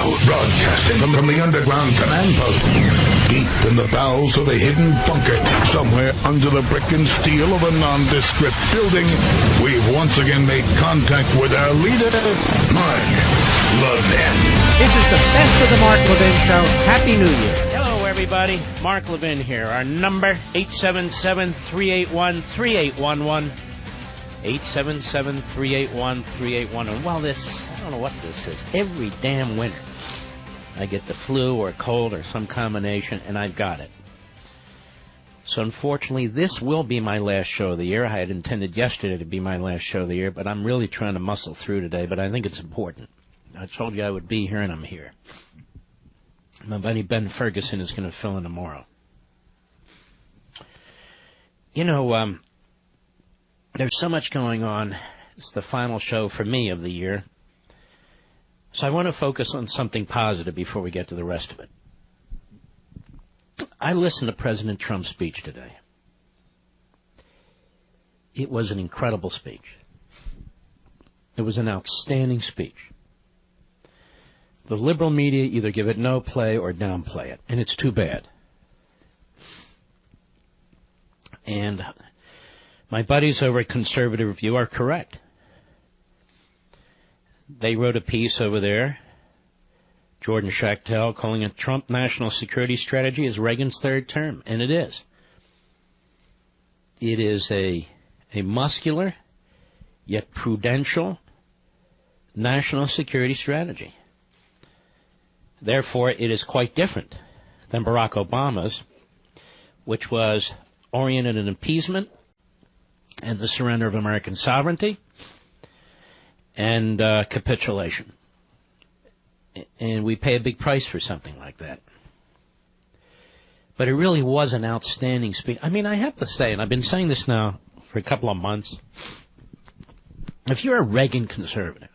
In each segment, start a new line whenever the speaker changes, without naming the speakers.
Now, broadcasting from the underground command post, deep in the bowels of a hidden bunker, somewhere under the brick and steel of a nondescript building, we've once again made contact with our leader, Mark Levin.
This is the best of the Mark Levin Show. Happy New Year. Hello, everybody. Mark Levin here. Our number, 877-381-3811. 877-381-3811. Well, I don't know what this is. Every damn winter, I get the flu or a cold or some combination, and I've got it. So, unfortunately, this will be my last show of the year. I had intended yesterday to be my last show of the year, but I'm really trying to muscle through today, but I think it's important. I told you I would be here, and I'm here. My buddy Ben Ferguson is going to fill in tomorrow. You know, there's so much going on. It's the final show for me of the year. So I want to focus on something positive before we get to the rest of it. I listened to President Trump's speech today. It was an incredible speech. It was an outstanding speech. The liberal media either give it no play or downplay it, and it's too bad. And my buddies over at Conservative Review are correct. They wrote a piece over there, Jordan Schachtel, calling it Trump national security strategy is Reagan's third term, and it is. It is a muscular, yet prudential, national security strategy. Therefore, it is quite different than Barack Obama's, which was oriented in appeasement and the surrender of American sovereignty and capitulation. And we pay a big price for something like that. But it really was an outstanding speech. I mean, I have to say, and I've been saying this now for a couple of months, if you're a Reagan conservative,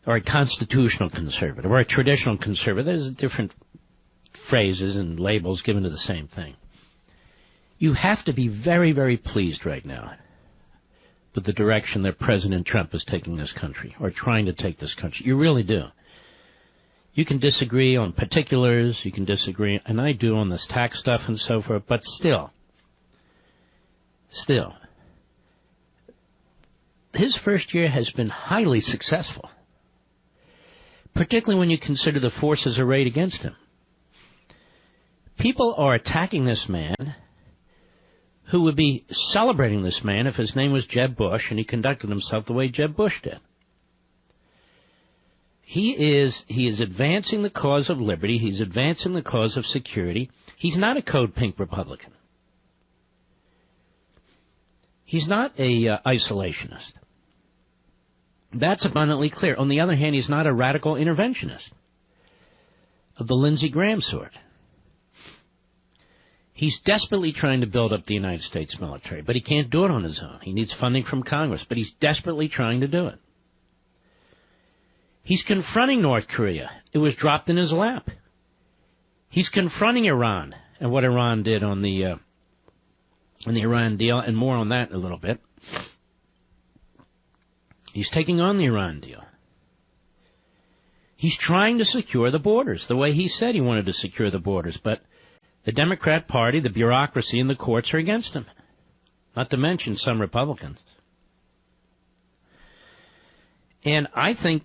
or a constitutional conservative, or a traditional conservative, there's different phrases and labels given to the same thing. You have to be very, very pleased right now with the direction that President Trump is taking this country, or trying to take this country. You really do. You can disagree on particulars, you can disagree, and I do on this tax stuff and so forth, but still, his first year has been highly successful, particularly when you consider the forces arrayed against him. People are attacking this man who would be celebrating this man if his name was Jeb Bush and he conducted himself the way Jeb Bush did. He is advancing the cause of liberty. He's advancing the cause of security. He's not a code pink Republican. He's not a isolationist. That's abundantly clear. On the other hand, he's not a radical interventionist of the Lindsey Graham sort. He's desperately trying to build up the United States military, but he can't do it on his own. He needs funding from Congress, but he's desperately trying to do it. He's confronting North Korea. It was dropped in his lap. He's confronting Iran and what Iran did on the Iran deal, and more on that in a little bit. He's taking on the Iran deal. He's trying to secure the borders the way he said he wanted to secure the borders, but the Democrat Party, the bureaucracy, and the courts are against him, not to mention some Republicans. And I think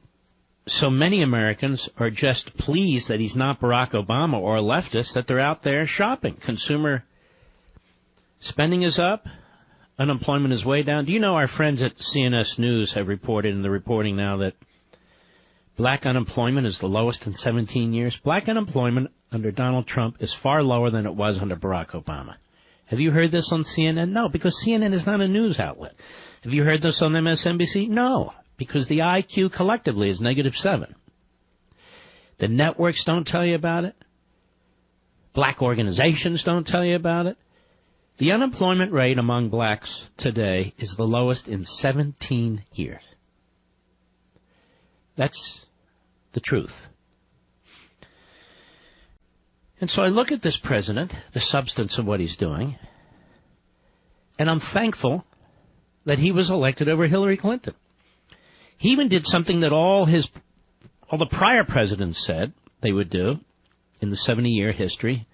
so many Americans are just pleased that he's not Barack Obama or a leftist, that they're out there shopping. Consumer spending is up. Unemployment is way down. Do you know our friends at CNS News have reported in the reporting now that black unemployment is the lowest in 17 years? Black unemployment under Donald Trump is far lower than it was under Barack Obama. Have you heard this on CNN? No, because CNN is not a news outlet. Have you heard this on MSNBC? No, because the IQ collectively is -7. The networks don't tell you about it. Black organizations don't tell you about it. The unemployment rate among blacks today is the lowest in 17 years. That's the truth. And so I look at this president, the substance of what he's doing, and I'm thankful that he was elected over Hillary Clinton. He even did something that all his all the prior presidents said they would do in the 70-year history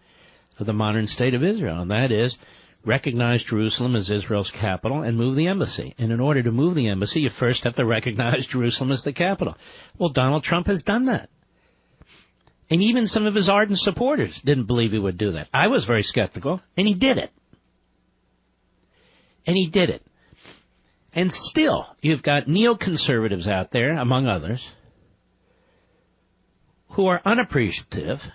of the modern state of Israel, and that is recognize Jerusalem as Israel's capital and move the embassy. And in order to move the embassy, you first have to recognize Jerusalem as the capital. Well, Donald Trump has done that. And even some of his ardent supporters didn't believe he would do that. I was very skeptical, and he did it. And he did it. And still, you've got neoconservatives out there, among others, who are unappreciative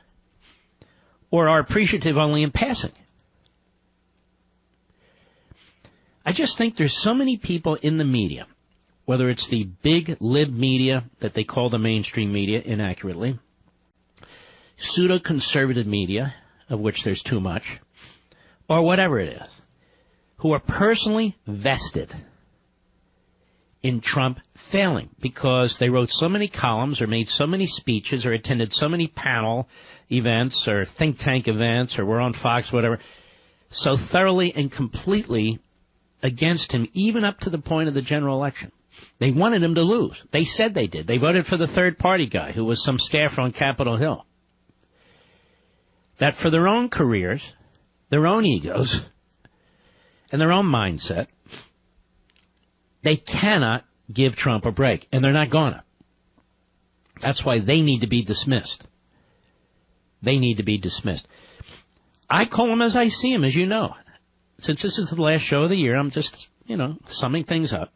or are appreciative only in passing. I just think there's so many people in the media, whether it's the big lib media that they call the mainstream media inaccurately, pseudo-conservative media, of which there's too much, or whatever it is, who are personally vested in Trump failing because they wrote so many columns or made so many speeches or attended so many panel events or think tank events or were on Fox, whatever, so thoroughly and completely against him, even up to the point of the general election. They wanted him to lose. They said they did. They voted for the third-party guy who was some staffer on Capitol Hill. That for their own careers, their own egos, and their own mindset, they cannot give Trump a break, and they're not gonna. That's why they need to be dismissed. They need to be dismissed. I call them as I see them, as you know. Since this is the last show of the year, I'm just, summing things up.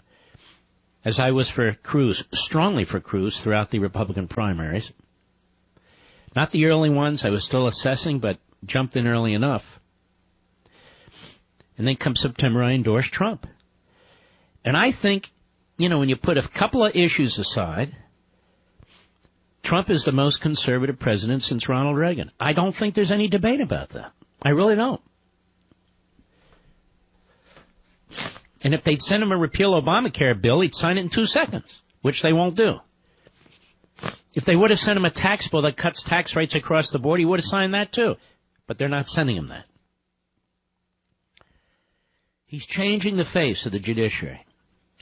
As I was for Cruz, strongly for Cruz throughout the Republican primaries. Not the early ones, I was still assessing, but jumped in early enough. And then come September, I endorsed Trump. And I think, when you put a couple of issues aside, Trump is the most conservative president since Ronald Reagan. I don't think there's any debate about that. I really don't. And if they'd send him a repeal Obamacare bill, he'd sign it in 2 seconds, which they won't do. If they would have sent him a tax bill that cuts tax rates across the board, he would have signed that too. But they're not sending him that. He's changing the face of the judiciary.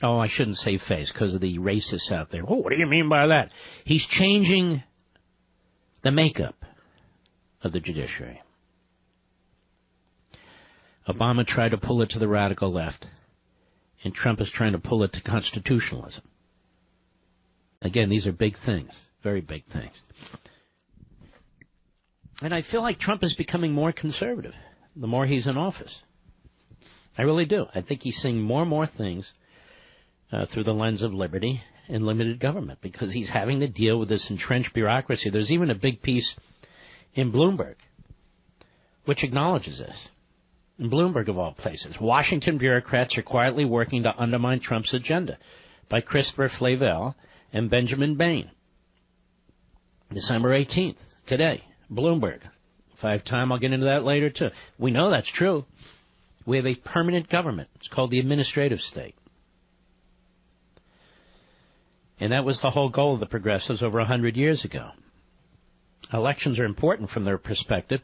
Oh, I shouldn't say face because of the racists out there. Oh, what do you mean by that? He's changing the makeup of the judiciary. Obama tried to pull it to the radical left, and Trump is trying to pull it to constitutionalism. Again, these are big things, very big things. And I feel like Trump is becoming more conservative the more he's in office. I really do. I think he's seeing more and more things through the lens of liberty and limited government because he's having to deal with this entrenched bureaucracy. There's even a big piece in Bloomberg which acknowledges this. In Bloomberg, of all places, Washington bureaucrats are quietly working to undermine Trump's agenda by Christopher Flavel and Benjamin Bain. December 18th, today, Bloomberg. If I have time, I'll get into that later, too. We know that's true. We have a permanent government. It's called the administrative state. And that was the whole goal of the progressives over 100 years ago. Elections are important from their perspective,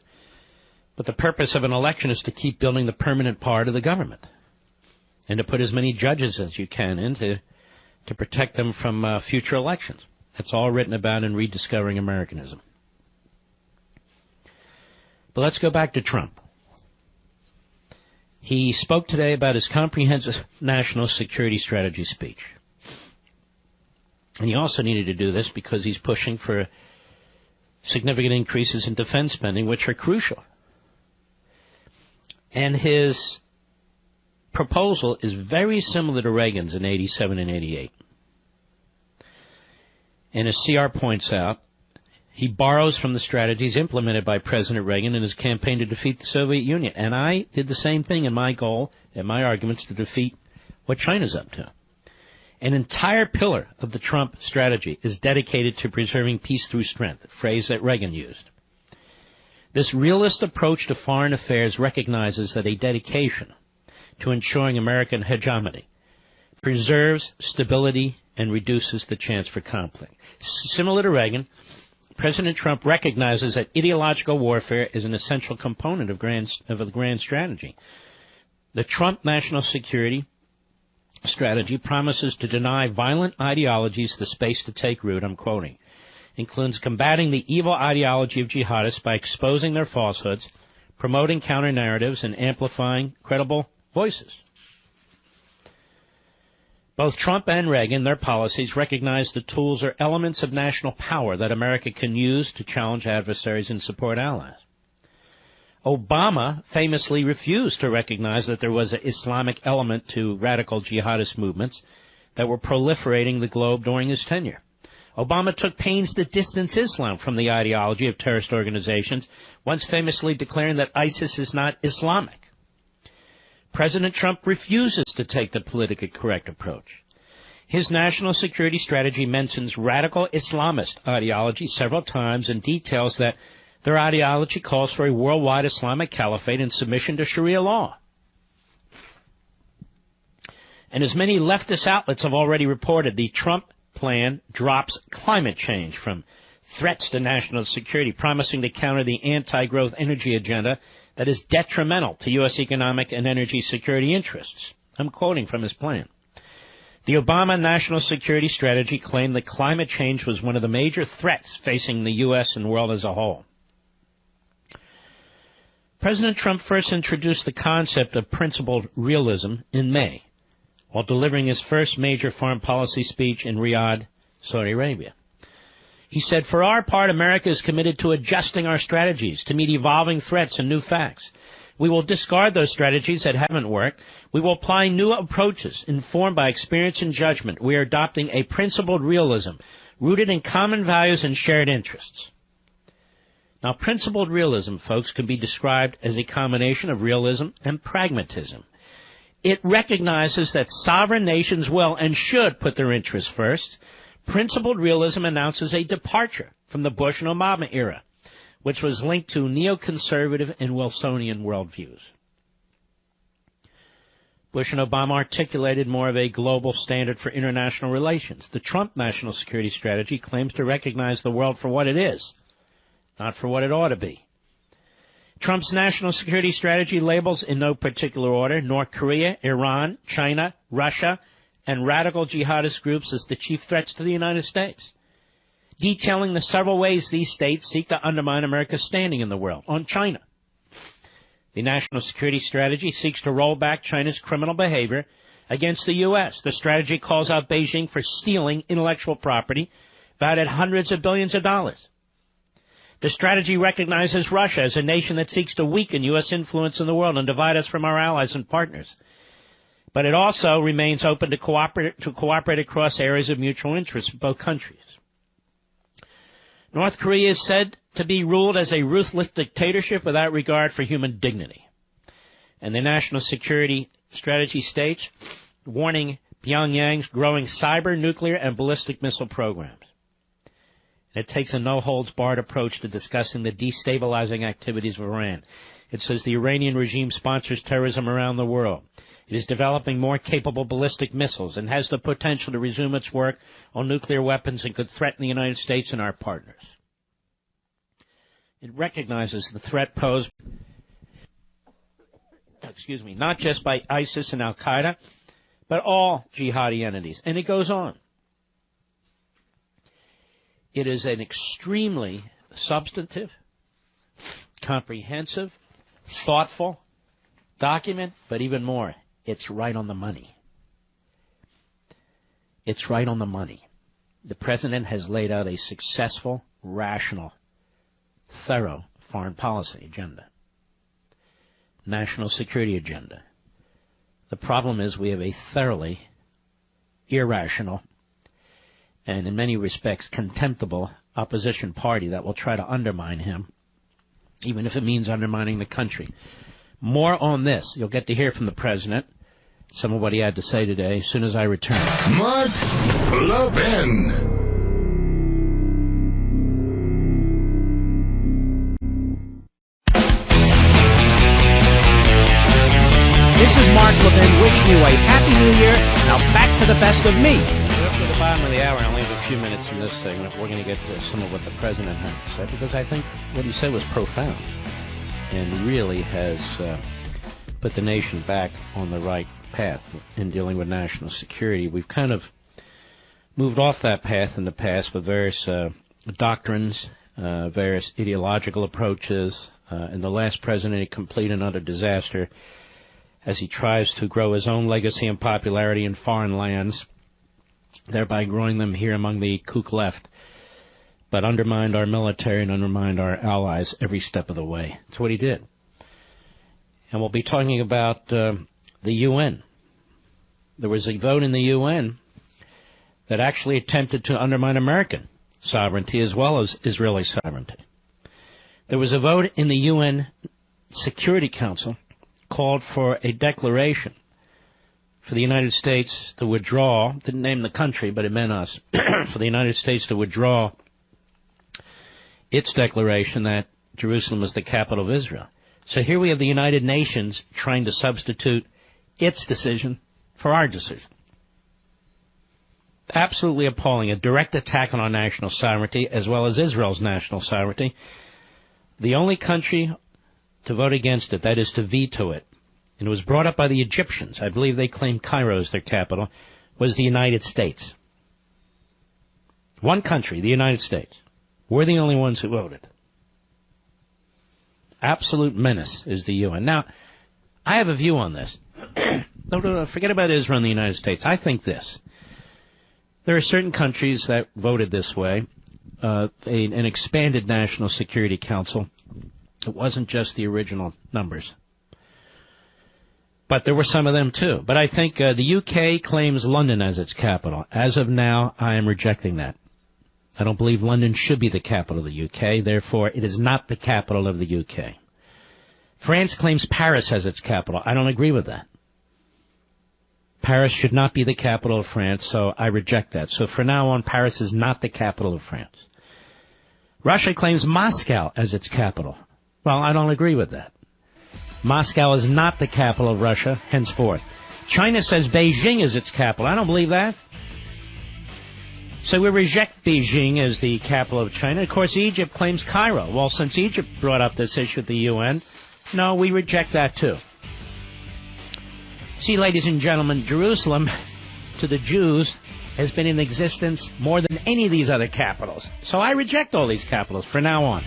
but the purpose of an election is to keep building the permanent part of the government and to put as many judges as you can in to protect them from future elections. That's all written about in Rediscovering Americanism. But let's go back to Trump. He spoke today about his comprehensive national security strategy speech. And he also needed to do this because he's pushing for significant increases in defense spending, which are crucial. And his proposal is very similar to Reagan's in 87 and 88. And as CR points out, he borrows from the strategies implemented by President Reagan in his campaign to defeat the Soviet Union. And I did the same thing in my goal and my arguments to defeat what China's up to. An entire pillar of the Trump strategy is dedicated to preserving peace through strength, a phrase that Reagan used. This realist approach to foreign affairs recognizes that a dedication to ensuring American hegemony preserves stability and reduces the chance for conflict. Similar to Reagan, President Trump recognizes that ideological warfare is an essential component of the grand strategy. The Trump national security strategy promises to deny violent ideologies the space to take root, I'm quoting, includes combating the evil ideology of jihadists by exposing their falsehoods, promoting counter-narratives, and amplifying credible voices. Both Trump and Reagan, their policies, recognize the tools or elements of national power that America can use to challenge adversaries and support allies. Obama famously refused to recognize that there was an Islamic element to radical jihadist movements that were proliferating the globe during his tenure. Obama took pains to distance Islam from the ideology of terrorist organizations, once famously declaring that ISIS is not Islamic. President Trump refuses to take the politically correct approach. His national security strategy mentions radical Islamist ideology several times and details that their ideology calls for a worldwide Islamic caliphate and submission to Sharia law. And as many leftist outlets have already reported, the Trump plan drops climate change from threats to national security, promising to counter the anti-growth energy agenda that is detrimental to U.S. economic and energy security interests. I'm quoting from his plan. The Obama national security strategy claimed that climate change was one of the major threats facing the U.S. and world as a whole. President Trump first introduced the concept of principled realism in May, while delivering his first major foreign policy speech in Riyadh, Saudi Arabia. He said, "For our part, America is committed to adjusting our strategies to meet evolving threats and new facts. We will discard those strategies that haven't worked. We will apply new approaches informed by experience and judgment. We are adopting a principled realism rooted in common values and shared interests." Now, principled realism, folks, can be described as a combination of realism and pragmatism. It recognizes that sovereign nations will and should put their interests first. Principled realism announces a departure from the Bush and Obama era, which was linked to neoconservative and Wilsonian worldviews. Bush and Obama articulated more of a global standard for international relations. The Trump national security strategy claims to recognize the world for what it is, not for what it ought to be. Trump's national security strategy labels, in no particular order, North Korea, Iran, China, Russia, and radical jihadist groups as the chief threats to the United States, detailing the several ways these states seek to undermine America's standing in the world. On China, the national security strategy seeks to roll back China's criminal behavior against the U.S. The strategy calls out Beijing for stealing intellectual property valued at hundreds of billions of dollars. The strategy recognizes Russia as a nation that seeks to weaken U.S. influence in the world and divide us from our allies and partners. But it also remains open to cooperate across areas of mutual interest with both countries. North Korea is said to be ruled as a ruthless dictatorship without regard for human dignity. And the national security strategy states, warning Pyongyang's growing cyber, nuclear, and ballistic missile programs. It takes a no-holds-barred approach to discussing the destabilizing activities of Iran. It says the Iranian regime sponsors terrorism around the world. It is developing more capable ballistic missiles and has the potential to resume its work on nuclear weapons and could threaten the United States and our partners. It recognizes the threat posed, not just by ISIS and Al-Qaeda, but all jihadi entities. And it goes on. It is an extremely substantive, comprehensive, thoughtful document, but even more, it's right on the money. It's right on the money. The president has laid out a successful, rational, thorough foreign policy agenda, national security agenda. The problem is we have a thoroughly irrational and in many respects contemptible opposition party that will try to undermine him, even if it means undermining the country. More on this. You'll get to hear from the president, some of what he had to say today, as soon as I return.
Mark Levin.
This is Mark Levin wishing you a Happy New Year. Now back to the best of me. We're up to the bottom of the hour. I only have a few minutes in this segment. We're going to get to some of what the president had to say, because I think what he said was profound and really has put the nation back on the right path in dealing with national security. We've kind of moved off that path in the past with various doctrines, various ideological approaches, and the last president a complete and utter disaster as he tries to grow his own legacy and popularity in foreign lands, thereby growing them here among the kook left, but undermined our military and undermined our allies every step of the way. That's what he did. And we'll be talking about the UN. There was a vote in the UN that actually attempted to undermine American sovereignty as well as Israeli sovereignty. There was a vote in the UN Security Council called for a declaration for the United States to withdraw, didn't name the country, but it meant us, for the United States to withdraw its declaration that Jerusalem is the capital of Israel. So here we have the United Nations trying to substitute its decision for our decision. Absolutely appalling. A direct attack on our national sovereignty as well as Israel's national sovereignty. The only country to vote against it, that is to veto it, and it was brought up by the Egyptians, I believe they claimed Cairo as their capital, was the United States. One country, the United States. We're the only ones who voted. Absolute menace is the UN. Now, I have a view on this. No, forget about Israel and the United States. I think this. There are certain countries that voted this way, an expanded National Security Council. It wasn't just the original numbers. But there were some of them, too. But I think the UK claims London as its capital. As of now, I am rejecting that. I don't believe London should be the capital of the UK. Therefore, it is not the capital of the UK. France claims Paris as its capital. I don't agree with that. Paris should not be the capital of France, so I reject that. So for now on, Paris is not the capital of France. Russia claims Moscow as its capital. Well, I don't agree with that. Moscow is not the capital of Russia, henceforth. China says Beijing is its capital. I don't believe that. So we reject Beijing as the capital of China. Of course, Egypt claims Cairo. Well, since Egypt brought up this issue at the UN, no, we reject that too. See, ladies and gentlemen, Jerusalem, to the Jews, has been in existence more than any of these other capitals. So I reject all these capitals from now on.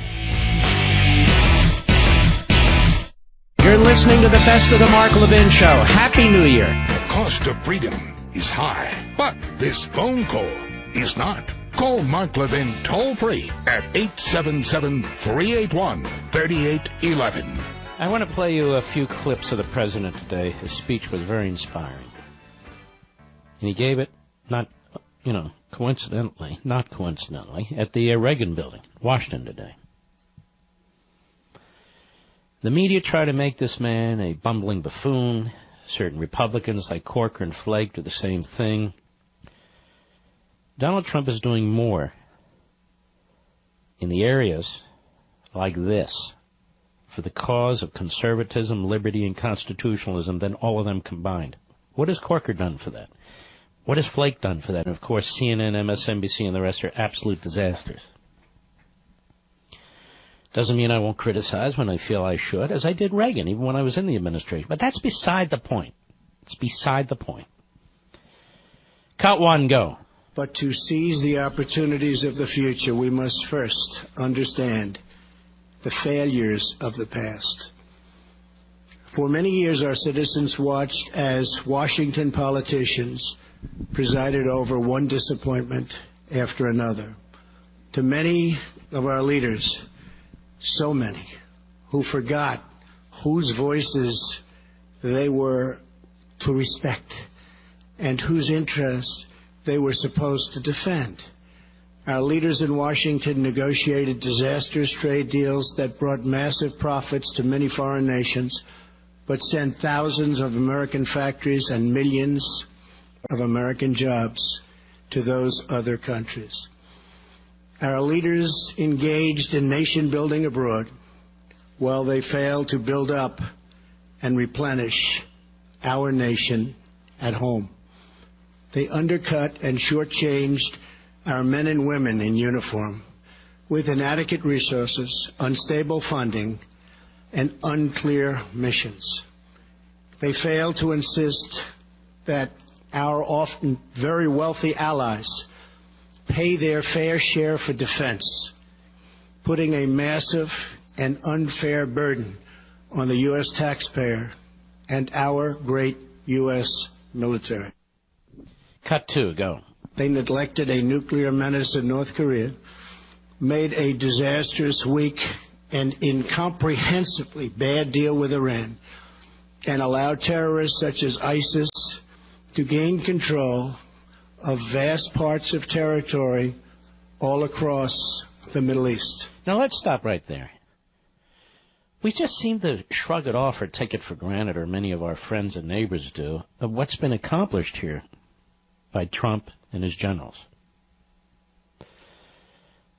You're listening to the best of the Mark Levin Show. Happy New Year.
The cost of freedom is high, but this phone call is not. Call Mark Levin toll-free at 877-381-3811.
I want to play you a few clips of the president today. His speech was very inspiring. And he gave it, not coincidentally, at the Reagan building, Washington today. The media try to make this man a bumbling buffoon. Certain Republicans like Corker and Flake do the same thing. Donald Trump is doing more in the areas like this for the cause of conservatism, liberty, and constitutionalism than all of them combined. What has Corker done for that? What has Flake done for that? And, of course, CNN, MSNBC, and the rest are absolute disasters. Doesn't mean I won't criticize when I feel I should, as I did Reagan, even when I was in the administration. But that's beside the point. It's beside the point. Cut one, go.
But to seize the opportunities of the future, we must first understand the failures of the past. For many years, our citizens watched as Washington politicians presided over one disappointment after another. To many of our leaders, so many, who forgot whose voices they were to respect and whose interests they were supposed to defend. Our leaders in Washington negotiated disastrous trade deals that brought massive profits to many foreign nations, but sent thousands of American factories and millions of American jobs to those other countries. Our leaders engaged in nation building abroad while they failed to build up and replenish our nation at home. They undercut and shortchanged our men and women in uniform with inadequate resources, unstable funding, and unclear missions. They failed to insist that our often very wealthy allies pay their fair share for defense, putting a massive and unfair burden on the U.S. taxpayer and our great U.S. military.
Cut 2, go.
They neglected a nuclear menace in North Korea, made a disastrous, weak, and incomprehensibly bad deal with Iran, and allowed terrorists such as ISIS to gain control of vast parts of territory all across the Middle East.
Now let's stop right there. We just seem to shrug it off or take it for granted, or many of our friends and neighbors do, of what's been accomplished here by Trump and his generals,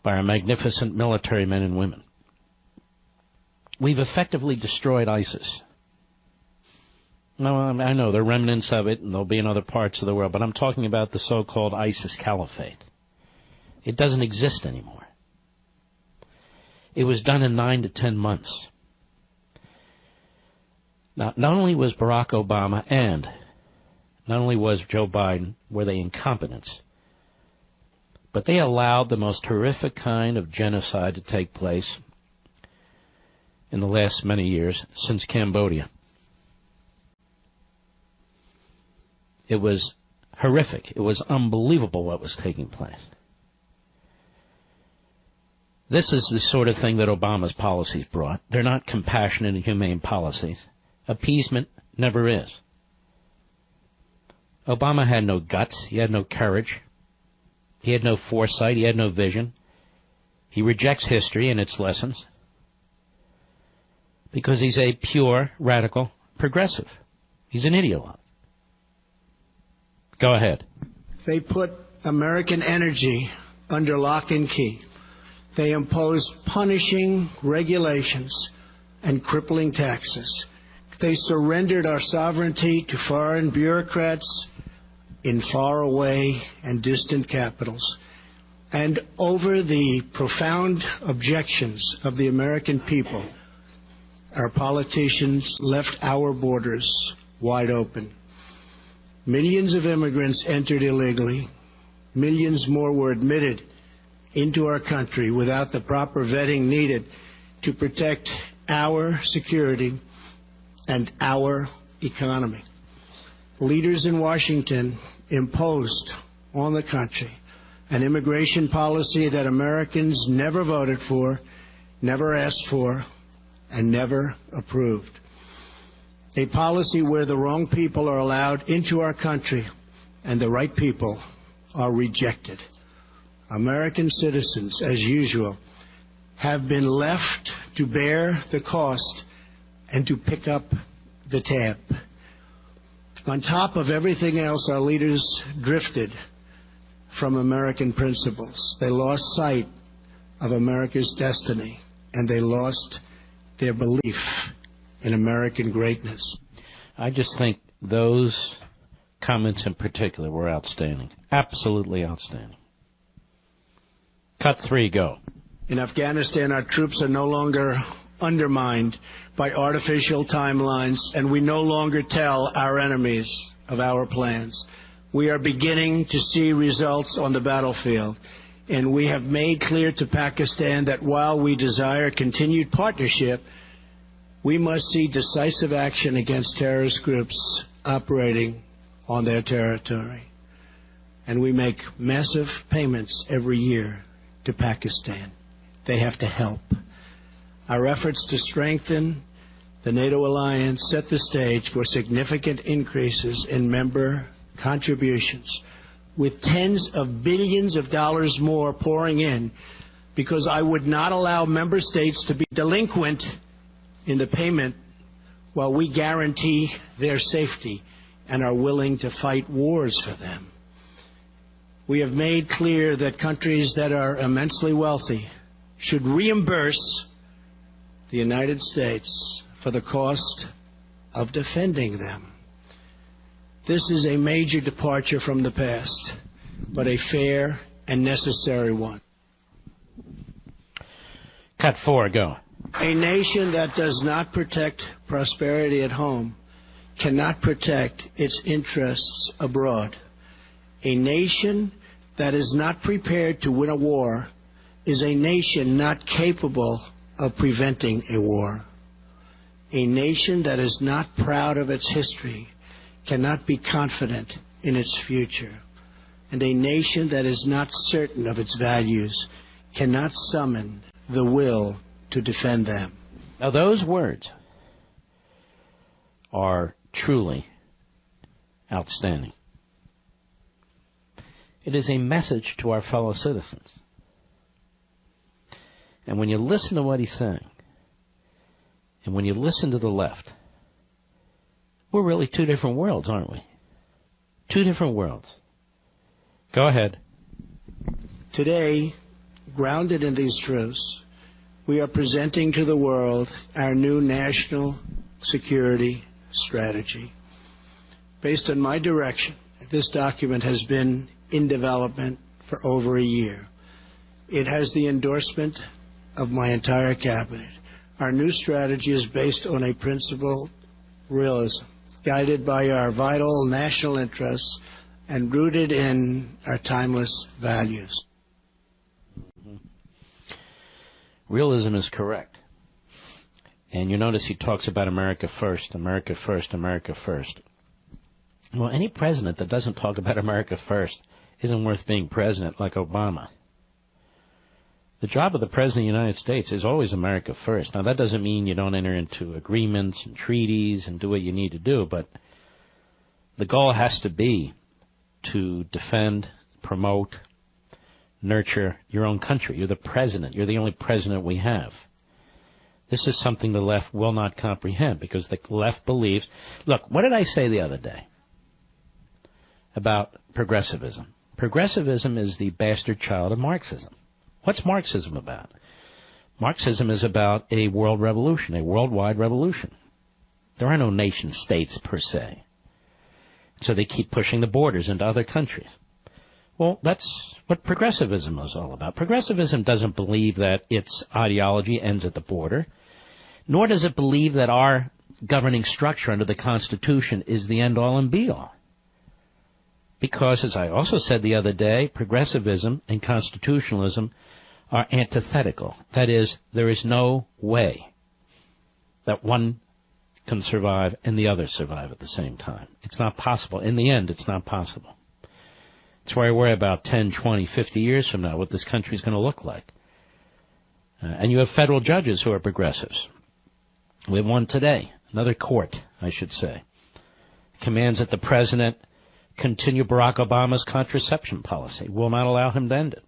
by our magnificent military men and women. We've effectively destroyed ISIS. No, I know there are remnants of it, and they'll be in other parts of the world, but I'm talking about the so-called ISIS caliphate. It doesn't exist anymore. It was done in 9 to 10 months. Now, not only was Barack Obama and not only was Joe Biden, were they incompetents, but they allowed the most horrific kind of genocide to take place in the last many years since Cambodia. It was horrific. It was unbelievable what was taking place. This is the sort of thing that Obama's policies brought. They're not compassionate and humane policies. Appeasement never is. Obama had no guts. He had no courage. He had no foresight. He had no vision. He rejects history and its lessons because he's a pure, radical progressive. He's an ideologue. Go ahead.
They put American energy under lock and key. They imposed punishing regulations and crippling taxes. They surrendered our sovereignty to foreign bureaucrats in faraway and distant capitals. And over the profound objections of the American people, our politicians left our borders wide open. Millions of immigrants entered illegally. Millions more were admitted into our country without the proper vetting needed to protect our security and our economy. Leaders in Washington imposed on the country an immigration policy that Americans never voted for, never asked for, and never approved. A policy where the wrong people are allowed into our country and the right people are rejected. American citizens, as usual, have been left to bear the cost and to pick up the tab. On top of everything else, our leaders drifted from American principles. They lost sight of America's destiny, and they lost their belief in American greatness.
I just think those comments in particular were outstanding. Absolutely outstanding. Cut 3, go.
In Afghanistan, our troops are no longer undermined by artificial timelines, and we no longer tell our enemies of our plans. We are beginning to see results on the battlefield, and we have made clear to Pakistan that while we desire continued partnership, we must see decisive action against terrorist groups operating on their territory. And we make massive payments every year to Pakistan. They have to help. Our efforts to strengthen the NATO alliance set the stage for significant increases in member contributions, with tens of billions of dollars more pouring in, because I would not allow member states to be delinquent in the payment while we guarantee their safety and are willing to fight wars for them. We have made clear that countries that are immensely wealthy should reimburse the United States for the cost of defending them. This is a major departure from the past, but a fair and necessary one.
Cut 4, go.
A nation that does not protect prosperity at home cannot protect its interests abroad. A nation that is not prepared to win a war is a nation not capable of preventing a war. A nation that is not proud of its history cannot be confident in its future. And a nation that is not certain of its values cannot summon the will to defend them.
Now those words are truly outstanding. It is a message to our fellow citizens. And when you listen to what he's saying, and when you listen to the left, we're really two different worlds, aren't we? Two different worlds. Go ahead.
Today, grounded in these truths, we are presenting to the world our new national security strategy. Based on my direction, this document has been in development for over a year. It has the endorsement of my entire cabinet. Our new strategy is based on a principled realism, guided by our vital national interests and rooted in our timeless values.
Realism is correct. And you notice he talks about America first, America first, America first. Well, any president that doesn't talk about America first isn't worth being president, like Obama. The job of the President of the United States is always America first. Now, that doesn't mean you don't enter into agreements and treaties and do what you need to do, but the goal has to be to defend, promote, nurture your own country. You're the president. You're the only president we have. This is something the left will not comprehend because the left believes... Look, what did I say the other day about progressivism? Progressivism is the bastard child of Marxism. What's Marxism about? Marxism is about a world revolution, a worldwide revolution. There are no nation states per se. So they keep pushing the borders into other countries. Well, that's what progressivism is all about. Progressivism doesn't believe that its ideology ends at the border, nor does it believe that our governing structure under the Constitution is the end-all and be-all. Because, as I also said the other day, progressivism and constitutionalism are antithetical. That is, there is no way that one can survive and the other survive at the same time. It's not possible. In the end, it's not possible. That's why I worry about 10, 20, 50 years from now what this country is going to look like. And you have federal judges who are progressives. We have one today, another court, I should say, commands that the president continue Barack Obama's contraception policy, will not allow him to end it.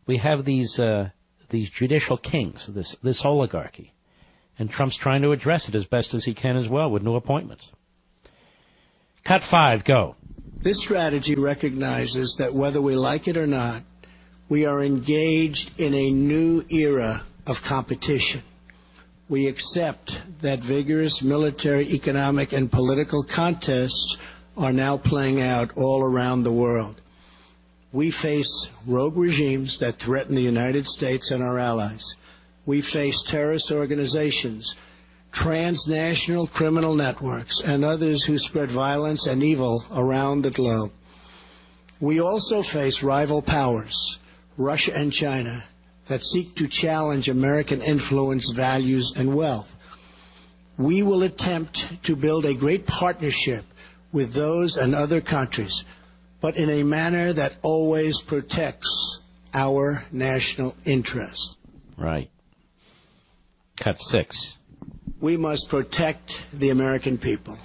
We have these judicial kings, this oligarchy, and Trump's trying to address it as best as he can as well with new appointments. Cut 5, go.
This strategy recognizes that whether we like it or not, we are engaged in a new era of competition. We accept that vigorous military, economic, and political contests are now playing out all around the world. We face rogue regimes that threaten the United States and our allies. We face terrorist organizations, transnational criminal networks, and others who spread violence and evil around the globe. We also face rival powers, Russia and China, that seek to challenge American influence, values, and wealth. We will attempt to build a great partnership with those and other countries, but in a manner that always protects our national interest.
Right. Cut 6.
We must protect the American people,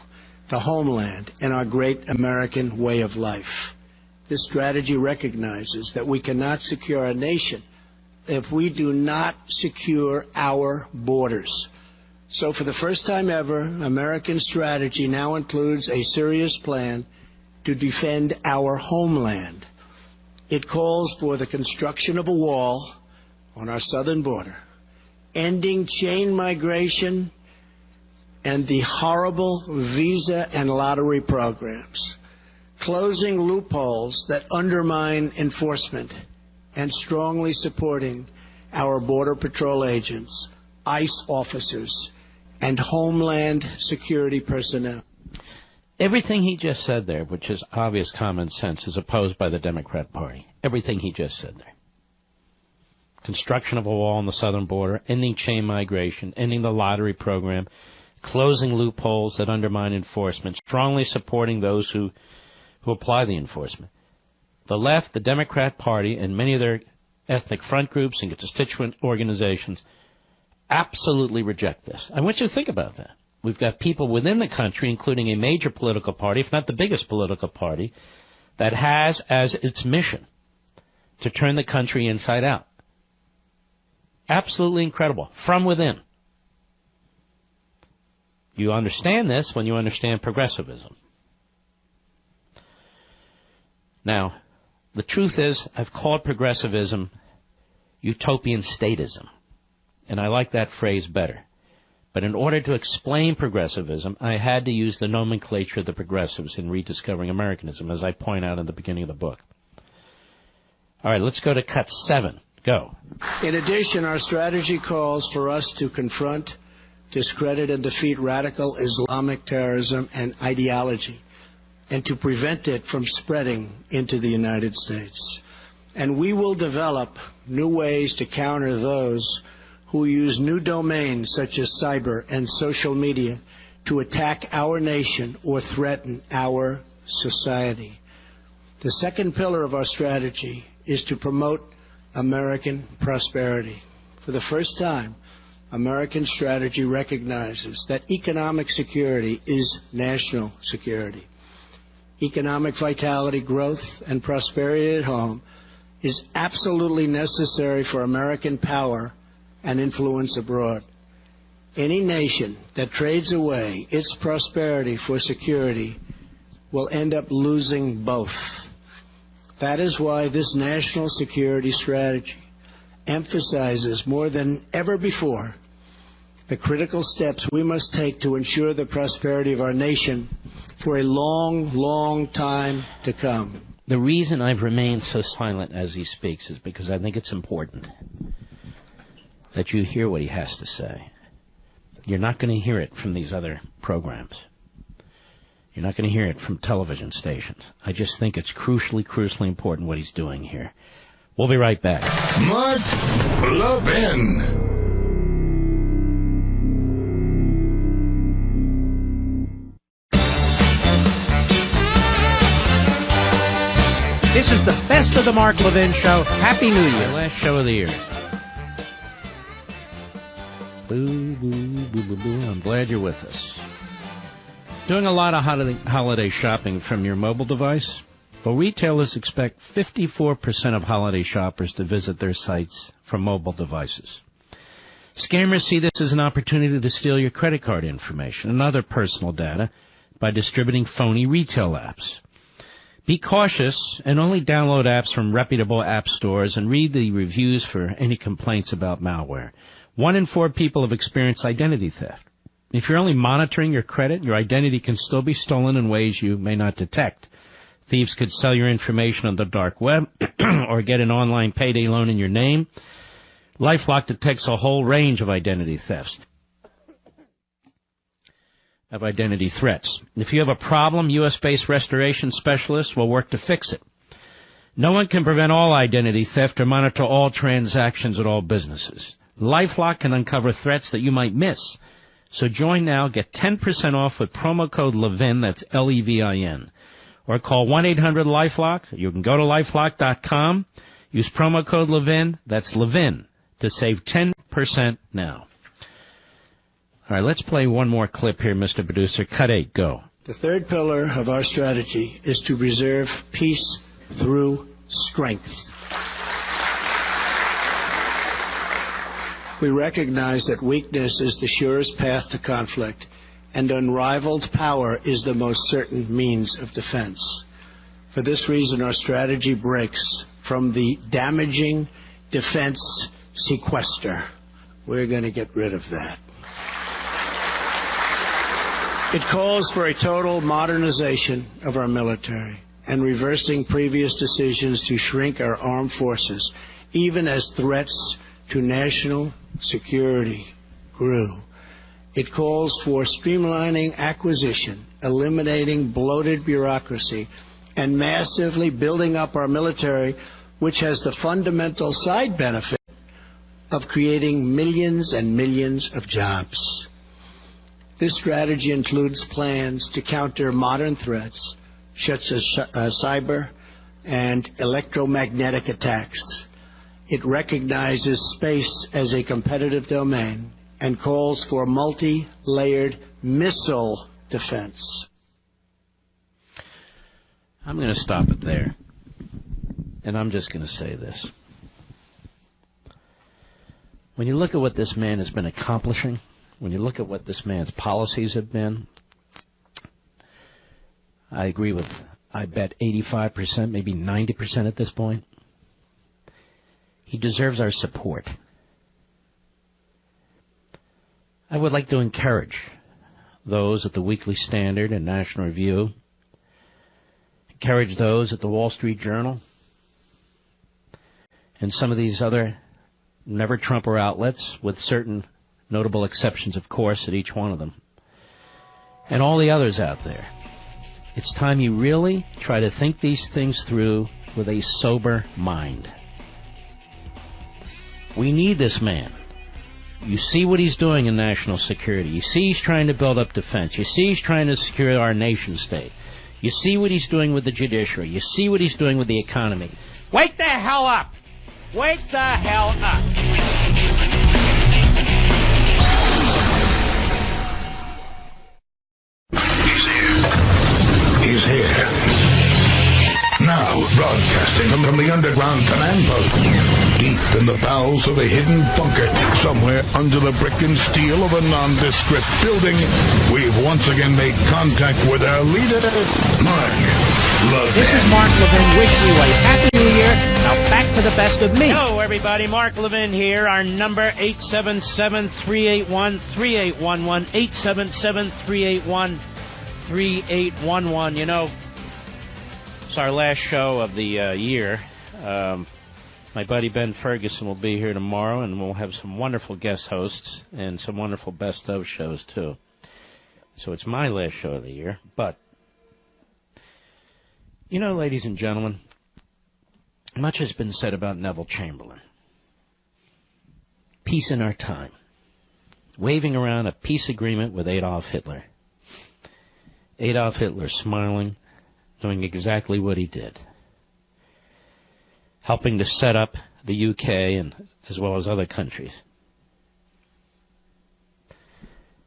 the homeland, and our great American way of life. This strategy recognizes that we cannot secure a nation if we do not secure our borders. So for the first time ever, American strategy now includes a serious plan to defend our homeland. It calls for the construction of a wall on our southern border, ending chain migration and the horrible visa and lottery programs, closing loopholes that undermine enforcement, and strongly supporting our Border Patrol agents, ICE officers, and Homeland Security personnel.
Everything he just said there, which is obvious common sense, is opposed by the Democrat Party. Everything he just said there. Construction of a wall on the southern border, ending chain migration, ending the lottery program, closing loopholes that undermine enforcement, strongly supporting those who apply the enforcement. The left, the Democrat Party, and many of their ethnic front groups and constituent organizations absolutely reject this. I want you to think about that. We've got people within the country, including a major political party, if not the biggest political party, that has as its mission to turn the country inside out. Absolutely incredible. From within. You understand this when you understand progressivism. Now, the truth is, I've called progressivism utopian statism, and I like that phrase better. But in order to explain progressivism, I had to use the nomenclature of the progressives in Rediscovering Americanism, as I point out in the beginning of the book. All right, let's go to cut 7. Go.
In addition, our strategy calls for us to confront, discredit, and defeat radical Islamic terrorism and ideology, and to prevent it from spreading into the United States. And we will develop new ways to counter those who use new domains such as cyber and social media to attack our nation or threaten our society. The second pillar of our strategy is to promote American prosperity. For the first time, American strategy recognizes that economic security is national security. Economic vitality, growth, and prosperity at home is absolutely necessary for American power and influence abroad. Any nation that trades away its prosperity for security will end up losing both. That is why this national security strategy emphasizes more than ever before the critical steps we must take to ensure the prosperity of our nation for a long, long time to come.
The reason I've remained so silent as he speaks is because I think it's important that you hear what he has to say. You're not going to hear it from these other programs. You're not going to hear it from television stations. I just think it's crucially important what he's doing here. We'll be right back.
Mark Levin.
This is the best of the Mark Levin Show. Happy New Year. Last show of the year. Boo, boo, boo, boo, boo. I'm glad you're with us. Doing a lot of holiday shopping from your mobile device? Well, retailers expect 54% of holiday shoppers to visit their sites from mobile devices. Scammers see this as an opportunity to steal your credit card information and other personal data by distributing phony retail apps. Be cautious and only download apps from reputable app stores and read the reviews for any complaints about malware. 1 in 4 people have experienced identity theft. If you're only monitoring your credit, your identity can still be stolen in ways you may not detect. Thieves could sell your information on the dark web or get an online payday loan in your name. LifeLock detects a whole range of identity thefts, of identity threats. If you have a problem, U.S.-based restoration specialists will work to fix it. No one can prevent all identity theft or monitor all transactions at all businesses. LifeLock can uncover threats that you might miss. So join now, get 10% off with promo code Levin, that's L-E-V-I-N. Or call 1-800-LifeLock. You can go to lifelock.com, use promo code Levin, that's Levin, to save 10% now. All right, let's play one more clip here, Mr. Producer. Cut 8, go.
The third pillar of our strategy is to preserve peace through strength. We recognize that weakness is the surest path to conflict, and unrivaled power is the most certain means of defense. For this reason, our strategy breaks from the damaging defense sequester. We're going to get rid of that. It calls for a total modernization of our military and reversing previous decisions to shrink our armed forces, even as threats to national security grew. It calls for streamlining acquisition, eliminating bloated bureaucracy, and massively building up our military, which has the fundamental side benefit of creating millions and millions of jobs. This strategy includes plans to counter modern threats, such as cyber and electromagnetic attacks. It recognizes space as a competitive domain and calls for multi-layered missile defense.
I'm going to stop it there. And I'm just going to say this. When you look at what this man has been accomplishing, when you look at what this man's policies have been, I agree with, I bet 85%, maybe 90% at this point. He deserves our support. I would like to encourage those at the Weekly Standard and National Review, encourage those at the Wall Street Journal, and some of these other never-Trumper outlets, with certain notable exceptions, of course, at each one of them, and all the others out there. It's time you really try to think these things through with a sober mind. We need this man. You see what he's doing in national security. You see he's trying to build up defense. You see he's trying to secure our nation state. You see what he's doing with the judiciary. You see what he's doing with the economy. Wake the hell up! Wake the hell up!
He's here. Now, broadcasting from the underground command post, deep in the bowels of a hidden bunker, somewhere under the brick and steel of a nondescript building, we've once again made contact with our leader, Mark Levin.
This is Mark Levin wishing you a happy new year. Now back to the best of me. Hello, everybody. Mark Levin here. Our number, 877-381-3811, 877-381-3811. You know, it's our last show of the year. My buddy Ben Ferguson will be here tomorrow, and we'll have some wonderful guest hosts and some wonderful best of shows, too. So it's my last show of the year. But, you know, ladies and gentlemen, much has been said about Neville Chamberlain. Peace in our time. Waving around a peace agreement with Adolf Hitler. Adolf Hitler smiling, doing exactly what he did. Helping to set up the UK and as well as other countries.